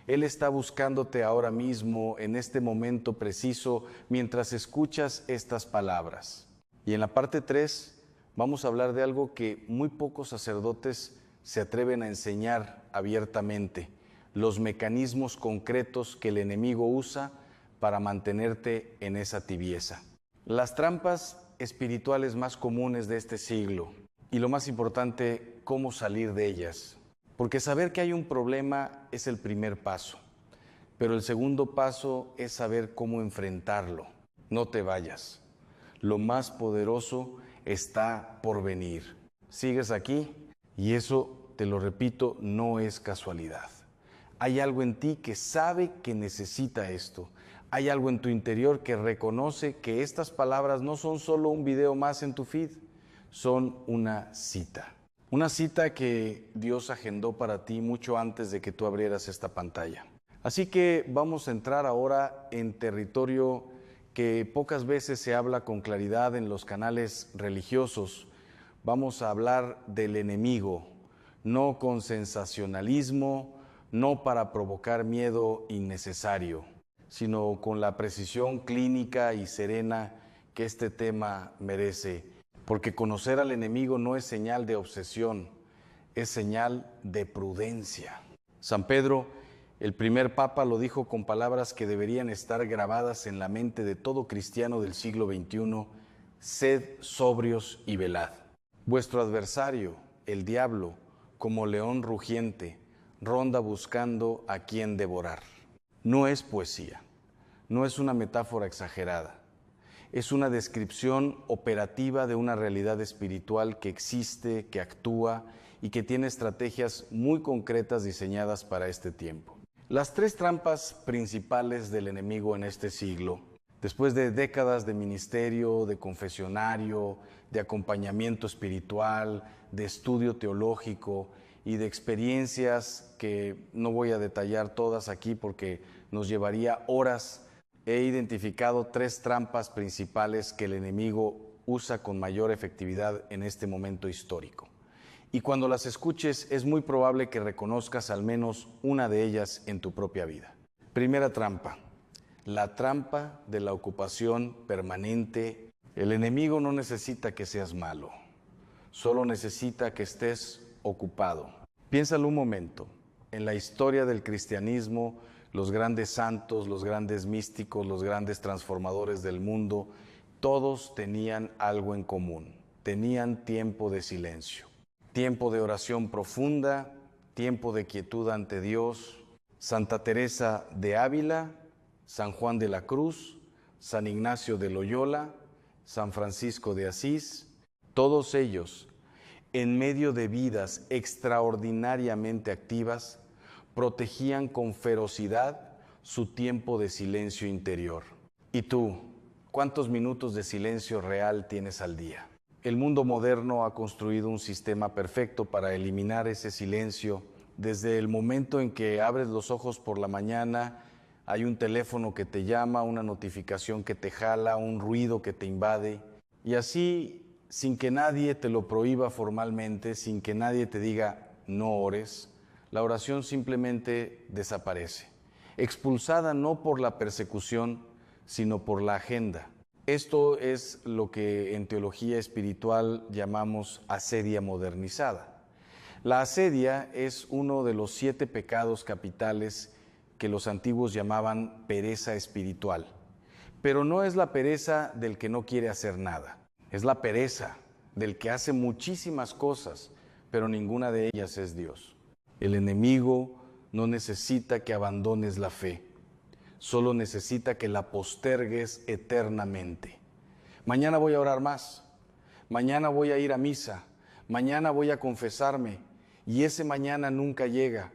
Él está buscándote ahora mismo, en este momento preciso, mientras escuchas estas palabras. Y en la parte 3 vamos a hablar de algo que muy pocos sacerdotes se atreven a enseñar abiertamente: los mecanismos concretos que el enemigo usa para mantenerte en esa tibieza. Las trampas espirituales más comunes de este siglo, y lo más importante, cómo salir de ellas. Porque saber que hay un problema es el primer paso, pero el segundo paso es saber cómo enfrentarlo. No te vayas. Lo más poderoso está por venir. ¿Sigues aquí? Y eso, te lo repito, no es casualidad. Hay algo en ti que sabe que necesita esto. Hay algo en tu interior que reconoce que estas palabras no son solo un video más en tu feed, son una cita. Una cita que Dios agendó para ti mucho antes de que tú abrieras esta pantalla. Así que vamos a entrar ahora en territorio que pocas veces se habla con claridad en los canales religiosos. Vamos a hablar del enemigo, no con sensacionalismo, no para provocar miedo innecesario, sino con la precisión clínica y serena que este tema merece. Porque conocer al enemigo no es señal de obsesión, es señal de prudencia. San Pedro, el primer papa, lo dijo con palabras que deberían estar grabadas en la mente de todo cristiano del siglo XXI: sed sobrios y velad. Vuestro adversario, el diablo, como león rugiente, ronda buscando a quien devorar. No es poesía, no es una metáfora exagerada. Es una descripción operativa de una realidad espiritual que existe, que actúa y que tiene estrategias muy concretas diseñadas para este tiempo. Las 3 trampas principales del enemigo en este siglo, después de décadas de ministerio, de confesionario, de acompañamiento espiritual, de estudio teológico y de experiencias que no voy a detallar todas aquí porque nos llevaría horas, he identificado 3 trampas principales que el enemigo usa con mayor efectividad en este momento histórico. Y cuando las escuches es muy probable que reconozcas al menos una de ellas en tu propia vida. Primera trampa, la trampa de la ocupación permanente. El enemigo no necesita que seas malo, solo necesita que estés ocupado. Piénsalo un momento, en la historia del cristianismo, los grandes santos, los grandes místicos, los grandes transformadores del mundo, todos tenían algo en común: tenían tiempo de silencio, tiempo de oración profunda, tiempo de quietud ante Dios. Santa Teresa de Ávila, San Juan de la Cruz, San Ignacio de Loyola, San Francisco de Asís, todos ellos, en medio de vidas extraordinariamente activas, protegían con ferocidad su tiempo de silencio interior. ¿Y tú, cuántos minutos de silencio real tienes al día? El mundo moderno ha construido un sistema perfecto para eliminar ese silencio. Desde el momento en que abres los ojos por la mañana, hay un teléfono que te llama, una notificación que te jala, un ruido que te invade. Y así, sin que nadie te lo prohíba formalmente, sin que nadie te diga no ores, la oración simplemente desaparece, expulsada no por la persecución, sino por la agenda. Esto es lo que en teología espiritual llamamos asedia modernizada. La asedia es uno de los 7 pecados capitales que los antiguos llamaban pereza espiritual. Pero no es la pereza del que no quiere hacer nada, es la pereza del que hace muchísimas cosas, pero ninguna de ellas es Dios. El enemigo no necesita que abandones la fe, solo necesita que la postergues eternamente. Mañana voy a orar más, mañana voy a ir a misa, mañana voy a confesarme, y ese mañana nunca llega,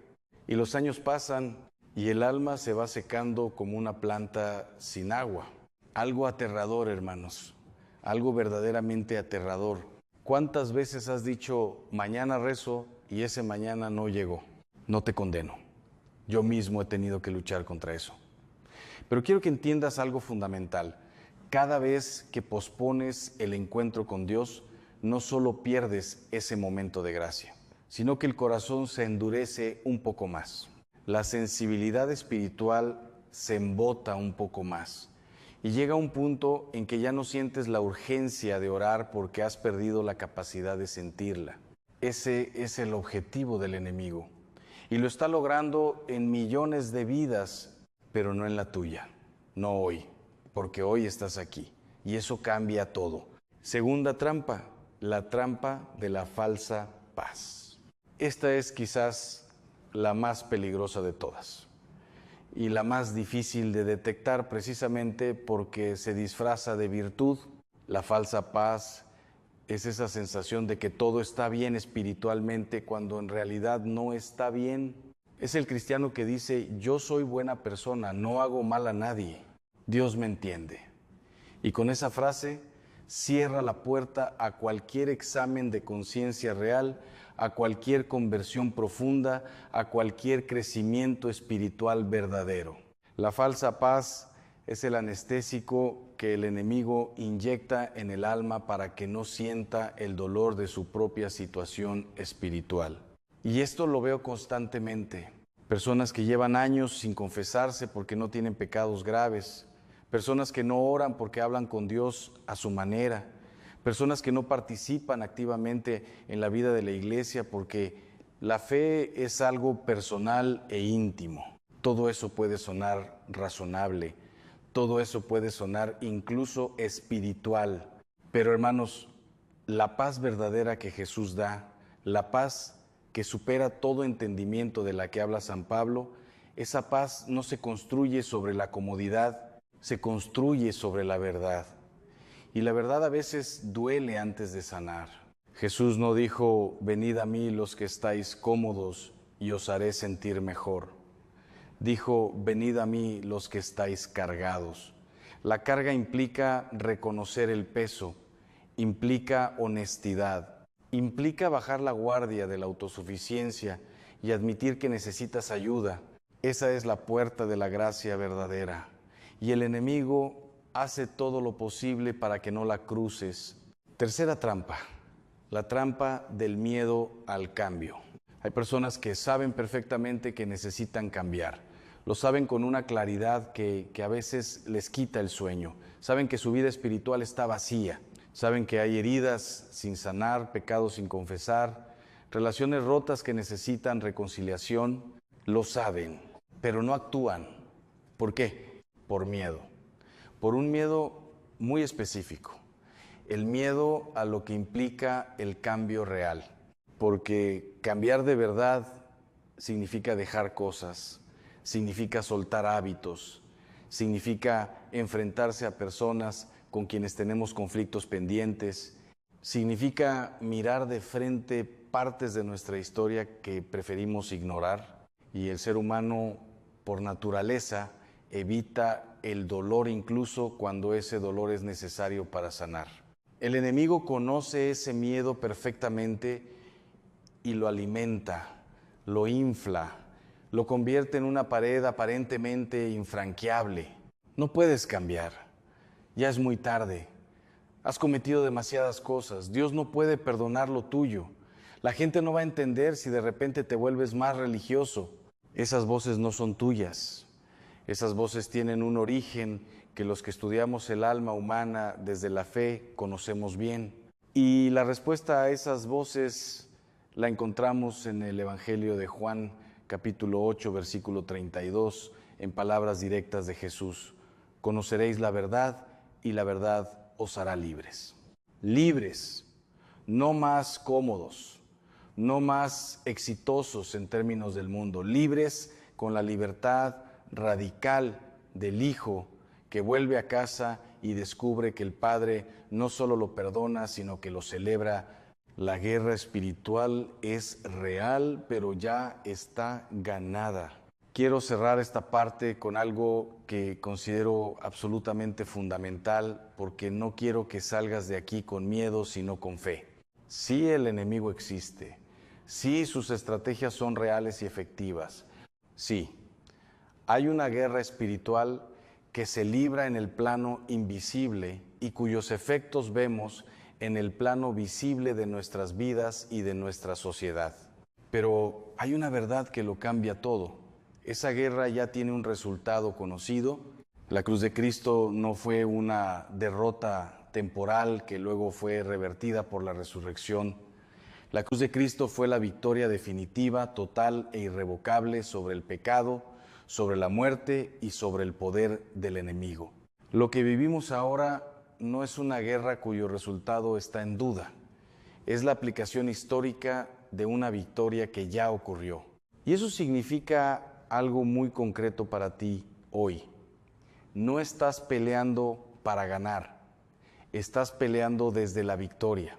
y los años pasan y el alma se va secando como una planta sin agua. Algo aterrador, hermanos, algo verdaderamente aterrador. ¿Cuántas veces has dicho, mañana rezo, y ese mañana no llegó? No te condeno. Yo mismo he tenido que luchar contra eso. Pero quiero que entiendas algo fundamental. Cada vez que pospones el encuentro con Dios, no solo pierdes ese momento de gracia, sino que el corazón se endurece un poco más. La sensibilidad espiritual se embota un poco más. Y llega un punto en que ya no sientes la urgencia de orar porque has perdido la capacidad de sentirla. Ese es el objetivo del enemigo. Y lo está logrando en millones de vidas, pero no en la tuya, no hoy, porque hoy estás aquí. Y eso cambia todo. Segunda trampa, la trampa de la falsa paz. Esta es quizás la más peligrosa de todas y la más difícil de detectar precisamente porque se disfraza de virtud. La falsa paz es esa sensación de que todo está bien espiritualmente cuando en realidad no está bien. Es el cristiano que dice, yo soy buena persona, no hago mal a nadie, Dios me entiende. Y con esa frase cierra la puerta a cualquier examen de conciencia real, a cualquier conversión profunda, a cualquier crecimiento espiritual verdadero. La falsa paz es el anestésico que el enemigo inyecta en el alma para que no sienta el dolor de su propia situación espiritual. Y esto lo veo constantemente. Personas que llevan años sin confesarse porque no tienen pecados graves, personas que no oran porque hablan con Dios a su manera, personas que no participan activamente en la vida de la iglesia porque la fe es algo personal e íntimo. Todo eso puede sonar razonable, todo eso puede sonar incluso espiritual. Pero hermanos, la paz verdadera que Jesús da, la paz que supera todo entendimiento de la que habla San Pablo, esa paz no se construye sobre la comodidad, se construye sobre la verdad. Y la verdad a veces duele antes de sanar. Jesús no dijo, venid a mí los que estáis cómodos y os haré sentir mejor. Dijo, venid a mí los que estáis cargados. La carga implica reconocer el peso, implica honestidad, implica bajar la guardia de la autosuficiencia y admitir que necesitas ayuda. Esa es la puerta de la gracia verdadera. Y el enemigo hace todo lo posible para que no la cruces. Tercera trampa, la trampa del miedo al cambio. Hay personas que saben perfectamente que necesitan cambiar. Lo saben con una claridad que a veces les quita el sueño. Saben que su vida espiritual está vacía. Saben que hay heridas sin sanar, pecados sin confesar, relaciones rotas que necesitan reconciliación. Lo saben, pero no actúan. ¿Por qué? Por miedo. Por un miedo muy específico, el miedo a lo que implica el cambio real, porque cambiar de verdad significa dejar cosas, significa soltar hábitos, significa enfrentarse a personas con quienes tenemos conflictos pendientes, significa mirar de frente partes de nuestra historia que preferimos ignorar, y el ser humano por naturaleza evita el dolor incluso cuando ese dolor es necesario para sanar. El enemigo conoce ese miedo perfectamente y lo alimenta, lo infla, lo convierte en una pared aparentemente infranqueable. No puedes cambiar, ya es muy tarde, has cometido demasiadas cosas, Dios no puede perdonar lo tuyo, la gente no va a entender si de repente te vuelves más religioso. Esas voces no son tuyas. Esas voces tienen un origen que los que estudiamos el alma humana desde la fe conocemos bien. Y la respuesta a esas voces la encontramos en el Evangelio de Juan, capítulo 8, versículo 32, en palabras directas de Jesús. Conoceréis la verdad y la verdad os hará libres. Libres, no más cómodos, no más exitosos en términos del mundo, libres con la libertad radical del Hijo que vuelve a casa y descubre que el Padre no solo lo perdona, sino que lo celebra. La guerra espiritual es real, pero ya está ganada. Quiero cerrar esta parte con algo que considero absolutamente fundamental, porque no quiero que salgas de aquí con miedo, sino con fe. Sí, el enemigo existe. Sí, sus estrategias son reales y efectivas. Sí, hay una guerra espiritual que se libra en el plano invisible y cuyos efectos vemos en el plano visible de nuestras vidas y de nuestra sociedad. Pero hay una verdad que lo cambia todo. Esa guerra ya tiene un resultado conocido. La cruz de Cristo no fue una derrota temporal que luego fue revertida por la resurrección. La cruz de Cristo fue la victoria definitiva, total e irrevocable sobre el pecado, sobre la muerte y sobre el poder del enemigo. Lo que vivimos ahora no es una guerra cuyo resultado está en duda. Es la aplicación histórica de una victoria que ya ocurrió. Y eso significa algo muy concreto para ti hoy. No estás peleando para ganar, estás peleando desde la victoria.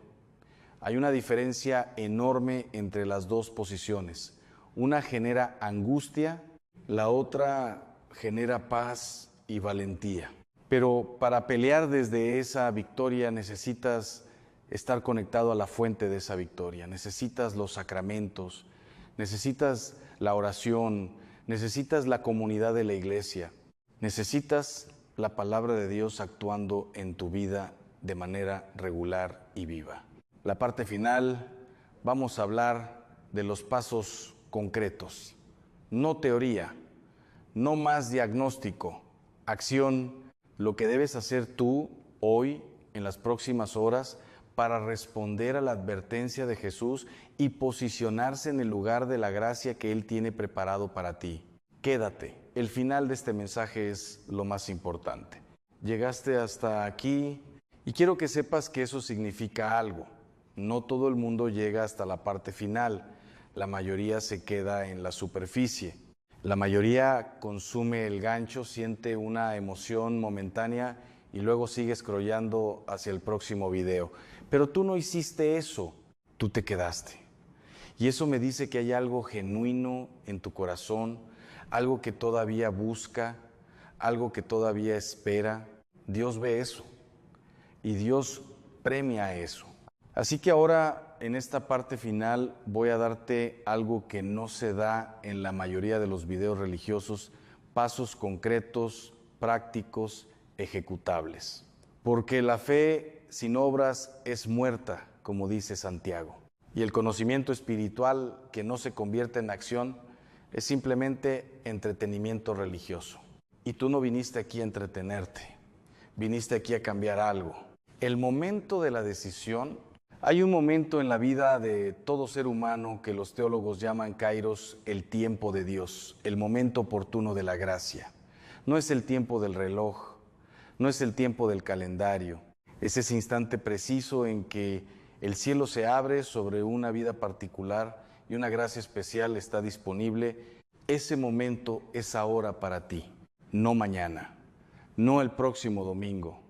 Hay una diferencia enorme entre las dos posiciones. Una genera angustia, la otra genera paz y valentía. Pero para pelear desde esa victoria necesitas estar conectado a la fuente de esa victoria. Necesitas los sacramentos, necesitas la oración, necesitas la comunidad de la iglesia, necesitas la palabra de Dios actuando en tu vida de manera regular y viva. La parte final, vamos a hablar de los pasos concretos, no teoría, no más diagnóstico, acción, lo que debes hacer tú hoy, en las próximas horas, para responder a la advertencia de Jesús y posicionarse en el lugar de la gracia que Él tiene preparado para ti. Quédate, el final de este mensaje es lo más importante. Llegaste hasta aquí y quiero que sepas que eso significa algo. No todo el mundo llega hasta la parte final, la mayoría se queda en la superficie. La mayoría consume el gancho, siente una emoción momentánea y luego sigue scrollando hacia el próximo video. Pero tú no hiciste eso, tú te quedaste. Y eso me dice que hay algo genuino en tu corazón, algo que todavía busca, algo que todavía espera. Dios ve eso y Dios premia eso. Así que ahora, en esta parte final, voy a darte algo que no se da en la mayoría de los videos religiosos, pasos concretos, prácticos, ejecutables. Porque la fe sin obras es muerta, como dice Santiago. Y el conocimiento espiritual que no se convierte en acción es simplemente entretenimiento religioso. Y tú no viniste aquí a entretenerte, viniste aquí a cambiar algo. El momento de la decisión. Hay un momento en la vida de todo ser humano que los teólogos llaman kairos, el tiempo de Dios, el momento oportuno de la gracia. No es el tiempo del reloj, no es el tiempo del calendario, es ese instante preciso en que el cielo se abre sobre una vida particular y una gracia especial está disponible. Ese momento es ahora para ti, no mañana, no el próximo domingo.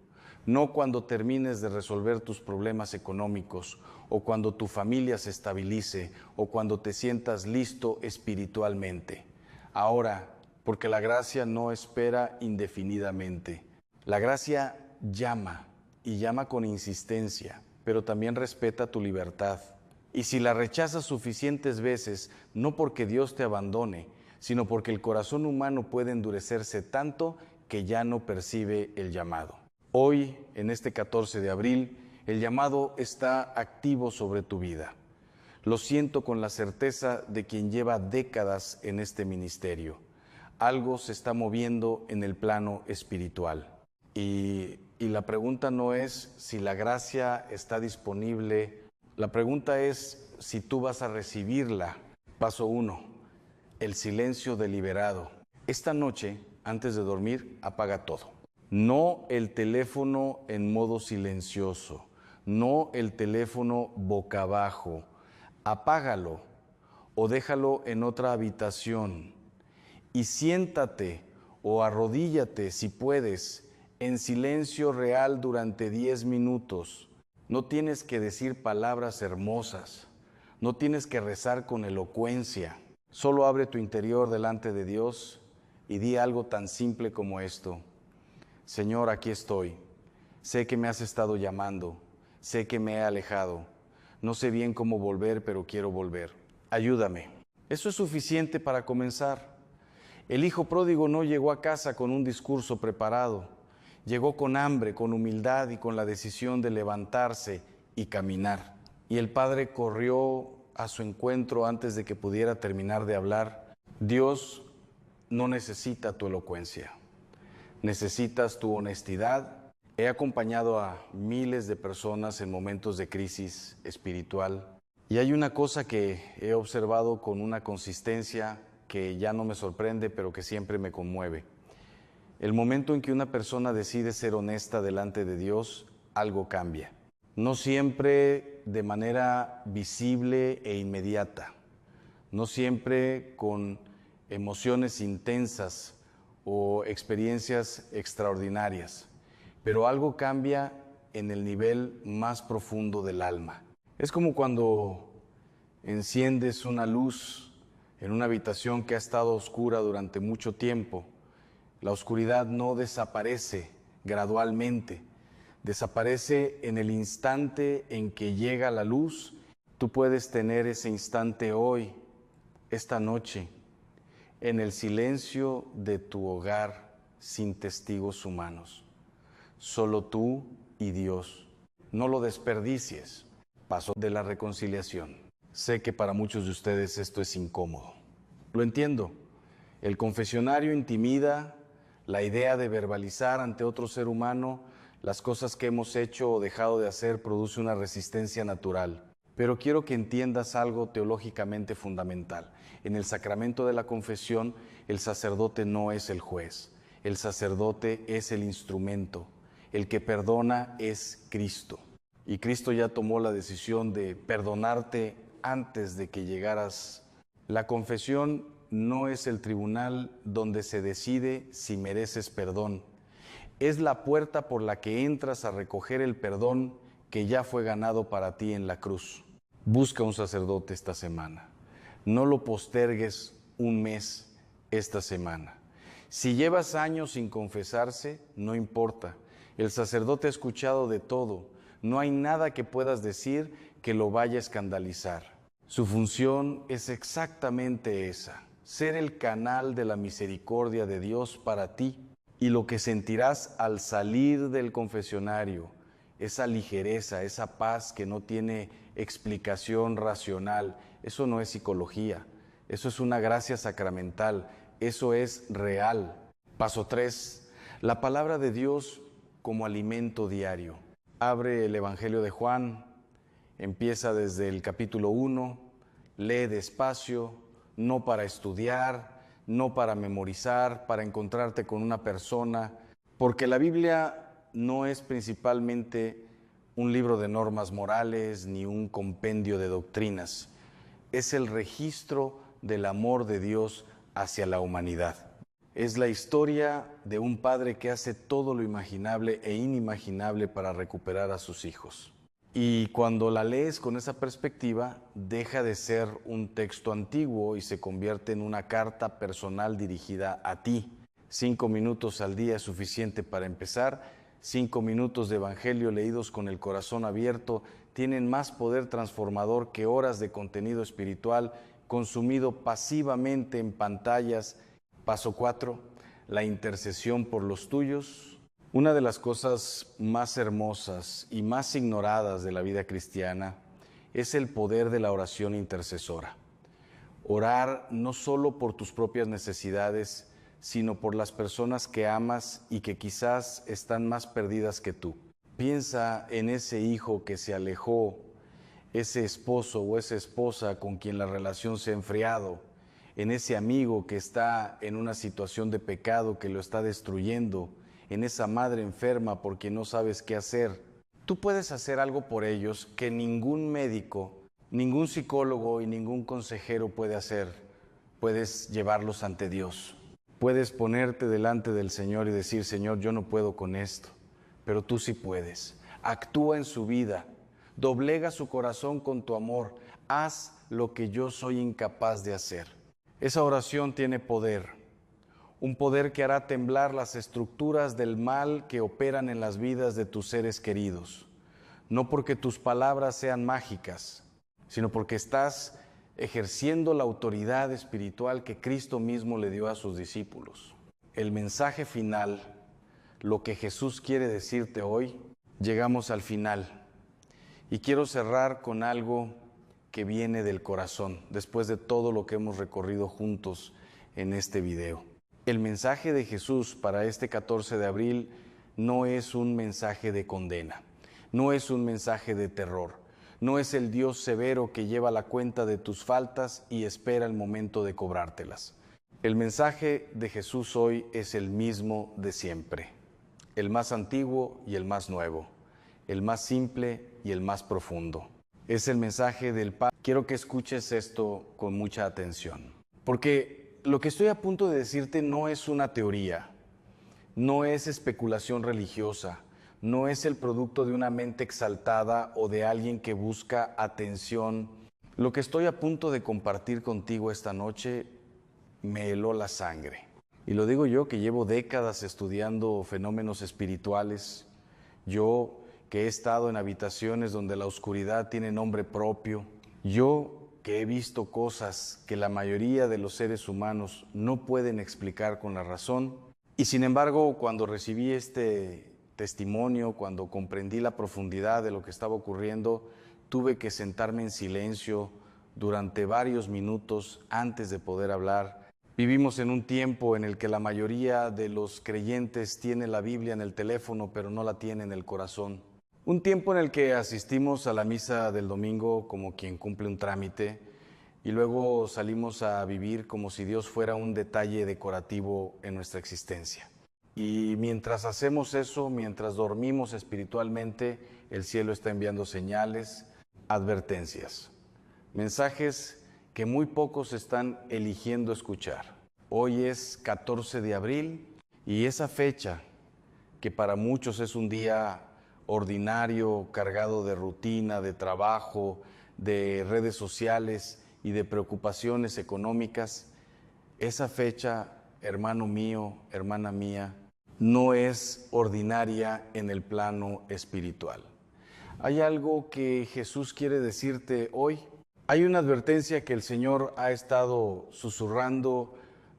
No cuando termines de resolver tus problemas económicos o cuando tu familia se estabilice o cuando te sientas listo espiritualmente. Ahora, porque la gracia no espera indefinidamente. La gracia llama y llama con insistencia, pero también respeta tu libertad. Y si la rechazas suficientes veces, no porque Dios te abandone, sino porque el corazón humano puede endurecerse tanto que ya no percibe el llamado. Hoy, en este 14 de abril, el llamado está activo sobre tu vida. Lo siento con la certeza de quien lleva décadas en este ministerio. algo se está moviendo en el plano espiritual. Y la pregunta no es si la gracia está disponible, la pregunta es si tú vas a recibirla. Paso 1, el silencio deliberado. Esta noche, antes de dormir, apaga todo. No el teléfono en modo silencioso, no el teléfono boca abajo. Apágalo o déjalo en otra habitación y siéntate o arrodíllate si puedes en silencio real durante 10 minutos. No tienes que decir palabras hermosas, no tienes que rezar con elocuencia. Solo abre tu interior delante de Dios y di algo tan simple como esto. Señor, aquí estoy. Sé que me has estado llamando, sé que me he alejado. No sé bien cómo volver, pero quiero volver. Ayúdame. Eso es suficiente para comenzar. El hijo pródigo no llegó a casa con un discurso preparado. Llegó con hambre, con humildad y con la decisión de levantarse y caminar. Y el padre corrió a su encuentro antes de que pudiera terminar de hablar. Dios no necesita tu elocuencia. Necesitas tu honestidad. He acompañado a miles de personas en momentos de crisis espiritual y hay una cosa que he observado con una consistencia que ya no me sorprende, pero que siempre me conmueve. El momento en que una persona decide ser honesta delante de Dios, algo cambia. No siempre de manera visible e inmediata, no siempre con emociones intensas o experiencias extraordinarias, pero algo cambia en el nivel más profundo del alma. Es como cuando enciendes una luz en una habitación que ha estado oscura durante mucho tiempo. La oscuridad no desaparece gradualmente, desaparece en el instante en que llega la luz. Tú puedes tener ese instante hoy, esta noche, en el silencio de tu hogar, sin testigos humanos. Solo tú y Dios. No lo desperdicies. Paso de la reconciliación. Sé que para muchos de ustedes esto es incómodo. Lo entiendo. El confesionario intimida, la idea de verbalizar ante otro ser humano las cosas que hemos hecho o dejado de hacer produce una resistencia natural. Pero quiero que entiendas algo teológicamente fundamental. En el sacramento de la confesión, el sacerdote no es el juez. El sacerdote es el instrumento. El que perdona es Cristo. Y Cristo ya tomó la decisión de perdonarte antes de que llegaras. La confesión no es el tribunal donde se decide si mereces perdón. Es la puerta por la que entras a recoger el perdón que ya fue ganado para ti en la cruz. Busca un sacerdote esta semana. No lo postergues un mes esta semana. Si llevas años sin confesarse, no importa. El sacerdote ha escuchado de todo. No hay nada que puedas decir que lo vaya a escandalizar. Su función es exactamente esa, ser el canal de la misericordia de Dios para ti. Y lo que sentirás al salir del confesionario, esa ligereza, esa paz que no tiene explicación racional, eso no es psicología, eso es una gracia sacramental, eso es real. Paso 3, la palabra de Dios como alimento diario. Abre el Evangelio de Juan, empieza desde el capítulo 1, lee despacio, no para estudiar, no para memorizar, para encontrarte con una persona, porque la Biblia no es principalmente un libro de normas morales ni un compendio de doctrinas. Es el registro del amor de Dios hacia la humanidad. Es la historia de un padre que hace todo lo imaginable e inimaginable para recuperar a sus hijos. Y cuando la lees con esa perspectiva, deja de ser un texto antiguo y se convierte en una carta personal dirigida a ti. 5 minutos al día es suficiente para empezar. 5 minutos de evangelio leídos con el corazón abierto tienen más poder transformador que horas de contenido espiritual consumido pasivamente en pantallas. Paso 4, la intercesión por los tuyos. Una de las cosas más hermosas y más ignoradas de la vida cristiana es el poder de la oración intercesora. Orar no solo por tus propias necesidades, sino por las personas que amas y que quizás están más perdidas que tú. Piensa en ese hijo que se alejó, ese esposo o esa esposa con quien la relación se ha enfriado, en ese amigo que está en una situación de pecado que lo está destruyendo, en esa madre enferma por quien no sabes qué hacer. Tú puedes hacer algo por ellos que ningún médico, ningún psicólogo y ningún consejero puede hacer. Puedes llevarlos ante Dios. Puedes ponerte delante del Señor y decir: Señor, yo no puedo con esto, pero tú sí puedes. Actúa en su vida, doblega su corazón con tu amor, haz lo que yo soy incapaz de hacer. Esa oración tiene poder, un poder que hará temblar las estructuras del mal que operan en las vidas de tus seres queridos. No porque tus palabras sean mágicas, sino porque estás ejerciendo la autoridad espiritual que Cristo mismo le dio a sus discípulos. El mensaje final, lo que Jesús quiere decirte hoy, llegamos al final. Y quiero cerrar con algo que viene del corazón, después de todo lo que hemos recorrido juntos en este video. El mensaje de Jesús para este 14 de abril no es un mensaje de condena, no es un mensaje de terror, no es el Dios severo que lleva la cuenta de tus faltas y espera el momento de cobrártelas. El mensaje de Jesús hoy es el mismo de siempre, el más antiguo y el más nuevo, el más simple y el más profundo. Es el mensaje del Padre. Quiero que escuches esto con mucha atención, porque lo que estoy a punto de decirte no es una teoría, no es especulación religiosa, no es el producto de una mente exaltada o de alguien que busca atención. Lo que estoy a punto de compartir contigo esta noche me heló la sangre. Y lo digo yo, que llevo décadas estudiando fenómenos espirituales, yo que he estado en habitaciones donde la oscuridad tiene nombre propio, yo que he visto cosas que la mayoría de los seres humanos no pueden explicar con la razón. Y sin embargo, cuando recibí este testimonio, cuando comprendí la profundidad de lo que estaba ocurriendo, tuve que sentarme en silencio durante varios minutos antes de poder hablar. Vivimos en un tiempo en el que la mayoría de los creyentes tiene la Biblia en el teléfono, pero no la tiene en el corazón. Un tiempo en el que asistimos a la misa del domingo como quien cumple un trámite y luego salimos a vivir como si Dios fuera un detalle decorativo en nuestra existencia. Y mientras hacemos eso, mientras dormimos espiritualmente, el cielo está enviando señales, advertencias, mensajes que muy pocos están eligiendo escuchar. Hoy es 14 de abril y esa fecha, que para muchos es un día ordinario, cargado de rutina, de trabajo, de redes sociales y de preocupaciones económicas, esa fecha, hermano mío, hermana mía, no es ordinaria en el plano espiritual. Hay algo que Jesús quiere decirte hoy. Hay una advertencia que el Señor ha estado susurrando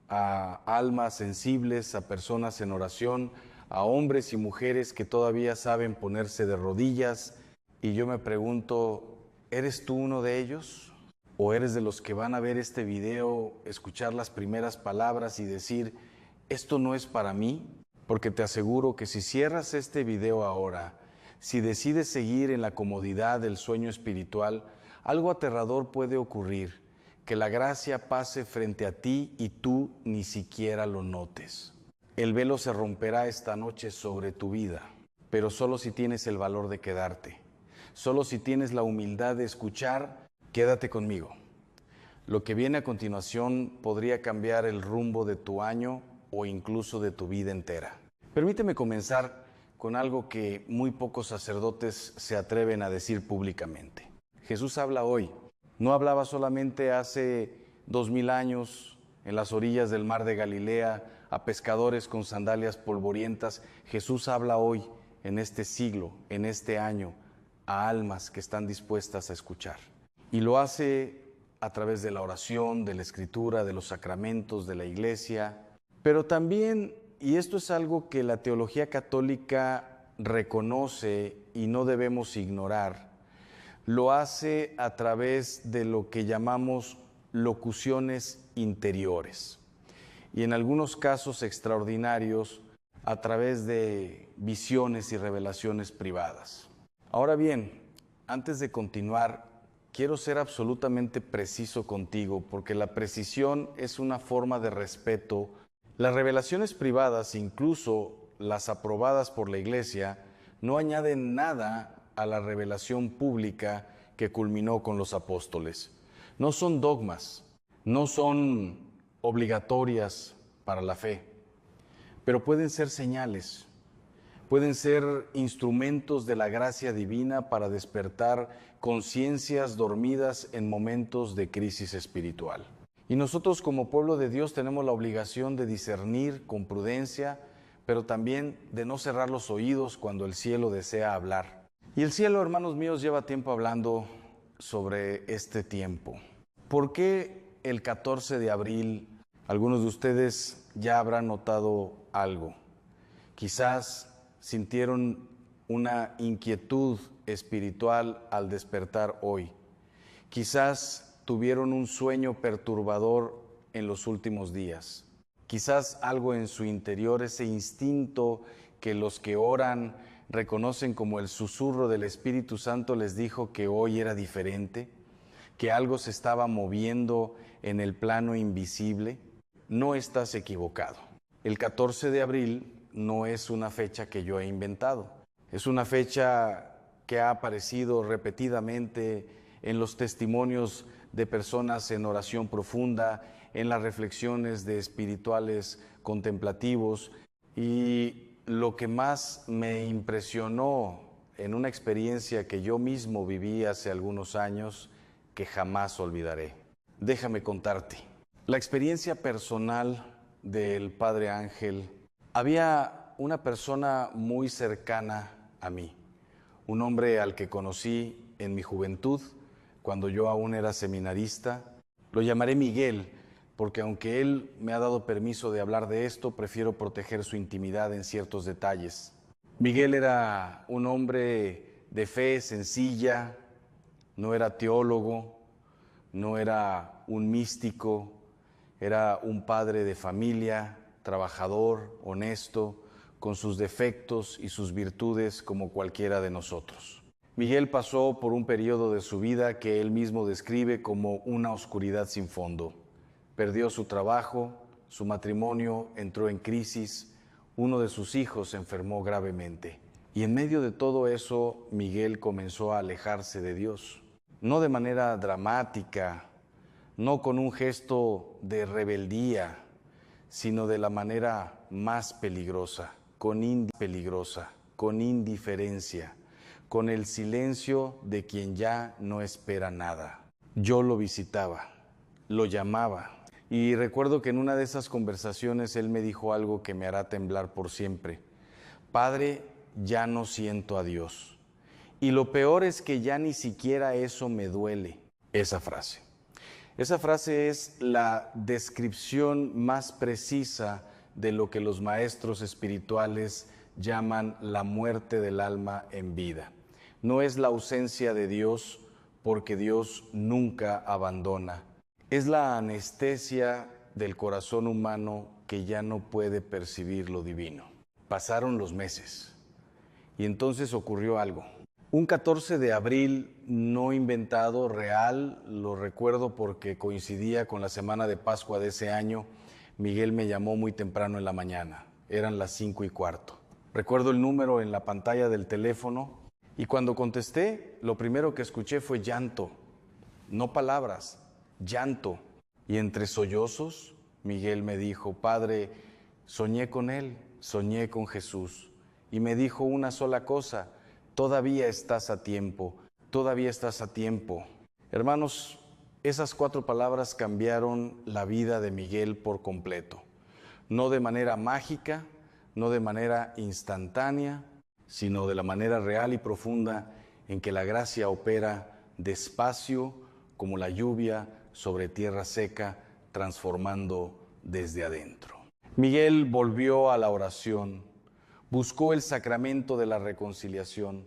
a almas sensibles, a personas en oración, a hombres y mujeres que todavía saben ponerse de rodillas. Y yo me pregunto, ¿eres tú uno de ellos? ¿O eres de los que van a ver este video, escuchar las primeras palabras y decir, esto no es para mí? Porque te aseguro que si cierras este video ahora, si decides seguir en la comodidad del sueño espiritual, algo aterrador puede ocurrir, que la gracia pase frente a ti y tú ni siquiera lo notes. El velo se romperá esta noche sobre tu vida, pero solo si tienes el valor de quedarte, solo si tienes la humildad de escuchar, quédate conmigo. Lo que viene a continuación podría cambiar el rumbo de tu año o incluso de tu vida entera. Permíteme comenzar con algo que muy pocos sacerdotes se atreven a decir públicamente. Jesús habla hoy. No hablaba solamente hace 2000 años en las orillas del mar de Galilea a pescadores con sandalias polvorientas. Jesús habla hoy, en este siglo, en este año, a almas que están dispuestas a escuchar. Y lo hace a través de la oración, de la escritura, de los sacramentos, de la iglesia, pero también, y esto es algo que la teología católica reconoce y no debemos ignorar, lo hace a través de lo que llamamos locuciones interiores. y en algunos casos extraordinarios a través de visiones y revelaciones privadas. Ahora bien, antes de continuar, quiero ser absolutamente preciso contigo, porque la precisión es una forma de respeto. Las revelaciones privadas, incluso las aprobadas por la Iglesia, no añaden nada a la revelación pública que culminó con los apóstoles. No son dogmas, no son obligatorias para la fe, pero pueden ser señales, pueden ser instrumentos de la gracia divina para despertar conciencias dormidas en momentos de crisis espiritual. Y nosotros como pueblo de Dios tenemos la obligación de discernir con prudencia, pero también de no cerrar los oídos cuando el cielo desea hablar. Y el cielo, hermanos míos, lleva tiempo hablando sobre este tiempo. ¿Por qué el 14 de abril? Algunos de ustedes ya habrán notado algo. Quizás sintieron una inquietud espiritual al despertar hoy. Quizás tuvieron un sueño perturbador en los últimos días. Quizás algo en su interior, ese instinto que los que oran reconocen como el susurro del Espíritu Santo, les dijo que hoy era diferente, que algo se estaba moviendo en el plano invisible. No estás equivocado. El 14 de abril no es una fecha que yo he inventado. Es una fecha que ha aparecido repetidamente en los testimonios de personas en oración profunda, en las reflexiones de espirituales contemplativos. Y lo que más me impresionó en una experiencia que yo mismo viví hace algunos años, que jamás olvidaré. Déjame contarte. La experiencia personal del Padre Ángel. Había una persona muy cercana a mí, un hombre al que conocí en mi juventud, cuando yo aún era seminarista. Lo llamaré Miguel, porque aunque él me ha dado permiso de hablar de esto, prefiero proteger su intimidad en ciertos detalles. Miguel era un hombre de fe sencilla, no era teólogo, no era un místico, era un padre de familia, trabajador, honesto, con sus defectos y sus virtudes como cualquiera de nosotros. Miguel pasó por un periodo de su vida que él mismo describe como una oscuridad sin fondo. Perdió su trabajo, su matrimonio entró en crisis, uno de sus hijos se enfermó gravemente. Y en medio de todo eso, Miguel comenzó a alejarse de Dios. No de manera dramática, no con un gesto de rebeldía, sino de la manera más peligrosa, con indiferencia, con el silencio de quien ya no espera nada. Yo lo visitaba, lo llamaba, y recuerdo que en una de esas conversaciones él me dijo algo que me hará temblar por siempre. Padre, ya no siento a Dios. Y lo peor es que ya ni siquiera eso me duele. Esa frase es la descripción más precisa de lo que los maestros espirituales llaman la muerte del alma en vida. No es la ausencia de Dios, porque Dios nunca abandona. Es la anestesia del corazón humano que ya no puede percibir lo divino. Pasaron los meses y entonces ocurrió algo. Un 14 de abril no inventado, real, lo recuerdo porque coincidía con la semana de Pascua de ese año. Miguel me llamó muy temprano en la mañana, eran las 5:15. Recuerdo el número en la pantalla del teléfono y cuando contesté, lo primero que escuché fue llanto, no palabras, llanto. Y entre sollozos, Miguel me dijo: Padre, soñé con él, soñé con Jesús. Y me dijo una sola cosa: todavía estás a tiempo, todavía estás a tiempo. Hermanos, esas 4 palabras cambiaron la vida de Miguel por completo. No de manera mágica, no de manera instantánea, sino de la manera real y profunda en que la gracia opera despacio como la lluvia sobre tierra seca, transformando desde adentro. Miguel volvió a la oración. Buscó el sacramento de la reconciliación.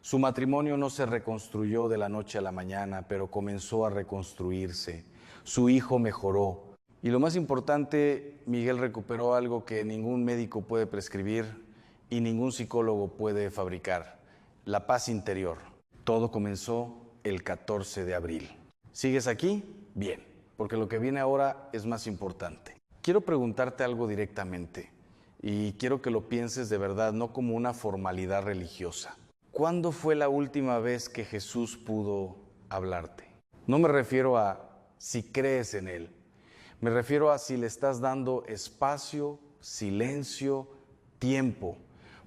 Su matrimonio no se reconstruyó de la noche a la mañana, pero comenzó a reconstruirse. Su hijo mejoró Y lo más importante, Miguel recuperó algo que ningún médico puede prescribir y ningún psicólogo puede fabricar: la paz interior. Todo comenzó el 14 de abril. ¿Sigues aquí? Bien, porque lo que viene ahora es más importante. Quiero preguntarte algo directamente y quiero que lo pienses de verdad, no como una formalidad religiosa. ¿Cuándo fue la última vez que Jesús pudo hablarte? No me refiero a si crees en Él. Me refiero a si le estás dando espacio, silencio, tiempo,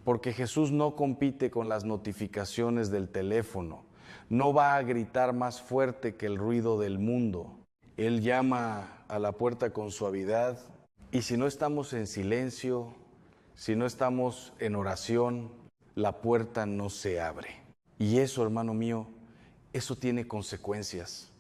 porque Jesús no compite con las notificaciones del teléfono, no va a gritar más fuerte que el ruido del mundo. Él llama a la puerta con suavidad, y si no estamos en silencio, si no estamos en oración, la puerta no se abre. Y eso, hermano mío, eso tiene consecuencias.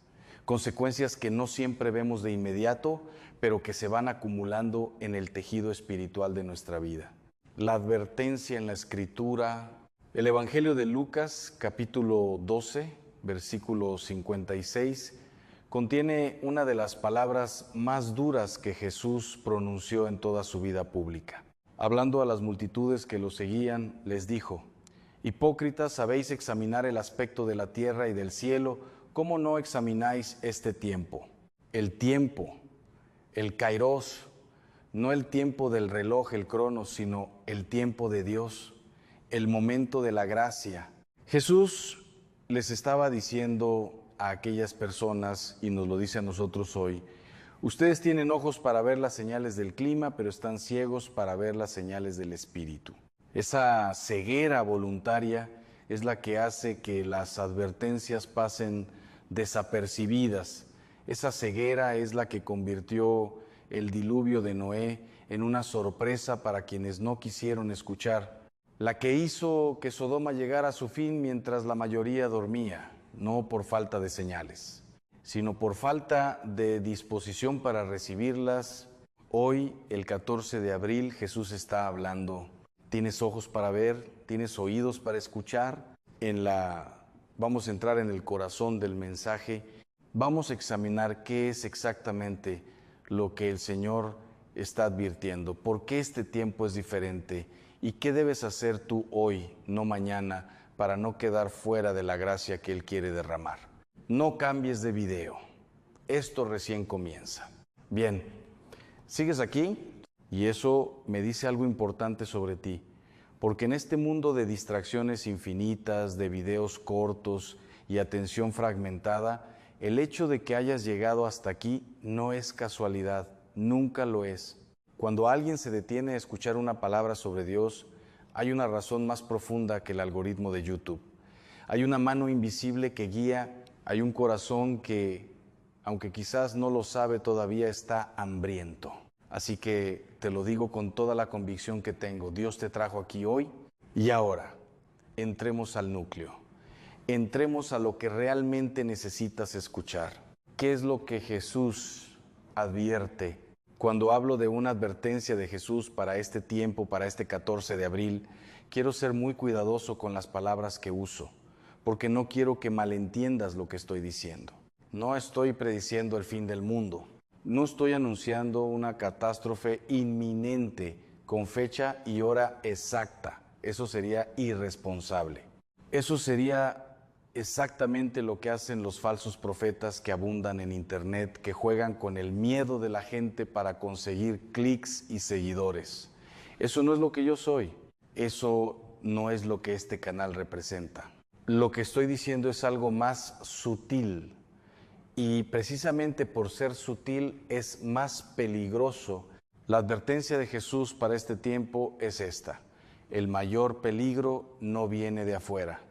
Consecuencias que no siempre vemos de inmediato, pero que se van acumulando en el tejido espiritual de nuestra vida. La advertencia en la Escritura, el Evangelio de Lucas, capítulo 12, versículo 56, contiene una de las palabras más duras que Jesús pronunció en toda su vida pública. Hablando a las multitudes que lo seguían, les dijo: «Hipócritas, sabéis examinar el aspecto de la tierra y del cielo, ¿cómo no examináis este tiempo?». El tiempo, el kairos, no el tiempo del reloj, el cronos, sino el tiempo de Dios, el momento de la gracia. Jesús les estaba diciendo a aquellas personas, y nos lo dice a nosotros hoy: ustedes tienen ojos para ver las señales del clima, pero están ciegos para ver las señales del Espíritu. Esa ceguera voluntaria es la que hace que las advertencias pasen desapercibidas. Esa ceguera es la que convirtió el diluvio de Noé en una sorpresa para quienes no quisieron escuchar, la que hizo que Sodoma llegara a su fin mientras la mayoría dormía, no por falta de señales, sino por falta de disposición para recibirlas. Hoy, el 14 de abril, Jesús está hablando. ¿Tienes ojos para ver? ¿Tienes oídos para escuchar? Vamos a entrar en el corazón del mensaje. Vamos a examinar qué es exactamente lo que el Señor está advirtiendo, por qué este tiempo es diferente y qué debes hacer tú hoy, no mañana, para no quedar fuera de la gracia que Él quiere derramar. No cambies de video. Esto recién comienza. Bien, ¿sigues aquí? Y eso me dice algo importante sobre ti, porque en este mundo de distracciones infinitas, de videos cortos y atención fragmentada, el hecho de que hayas llegado hasta aquí no es casualidad, nunca lo es. Cuando alguien se detiene a escuchar una palabra sobre Dios, hay una razón más profunda que el algoritmo de YouTube. Hay una mano invisible que guía, hay un corazón que, aunque quizás no lo sabe todavía, está hambriento. Así que te lo digo con toda la convicción que tengo: Dios te trajo aquí hoy y ahora. Entremos al núcleo. Entremos a lo que realmente necesitas escuchar. ¿Qué es lo que Jesús advierte? Cuando hablo de una advertencia de Jesús para este tiempo, para este 14 de abril, quiero ser muy cuidadoso con las palabras que uso, porque no quiero que malentiendas lo que estoy diciendo. No estoy prediciendo el fin del mundo. No estoy anunciando una catástrofe inminente con fecha y hora exacta. Eso sería irresponsable. Eso sería exactamente lo que hacen los falsos profetas que abundan en internet, que juegan con el miedo de la gente para conseguir clics y seguidores. Eso no es lo que yo soy. Eso no es lo que este canal representa. Lo que estoy diciendo es algo más sutil. Y precisamente por ser sutil es más peligroso. La advertencia de Jesús para este tiempo es esta: el mayor peligro no viene de afuera.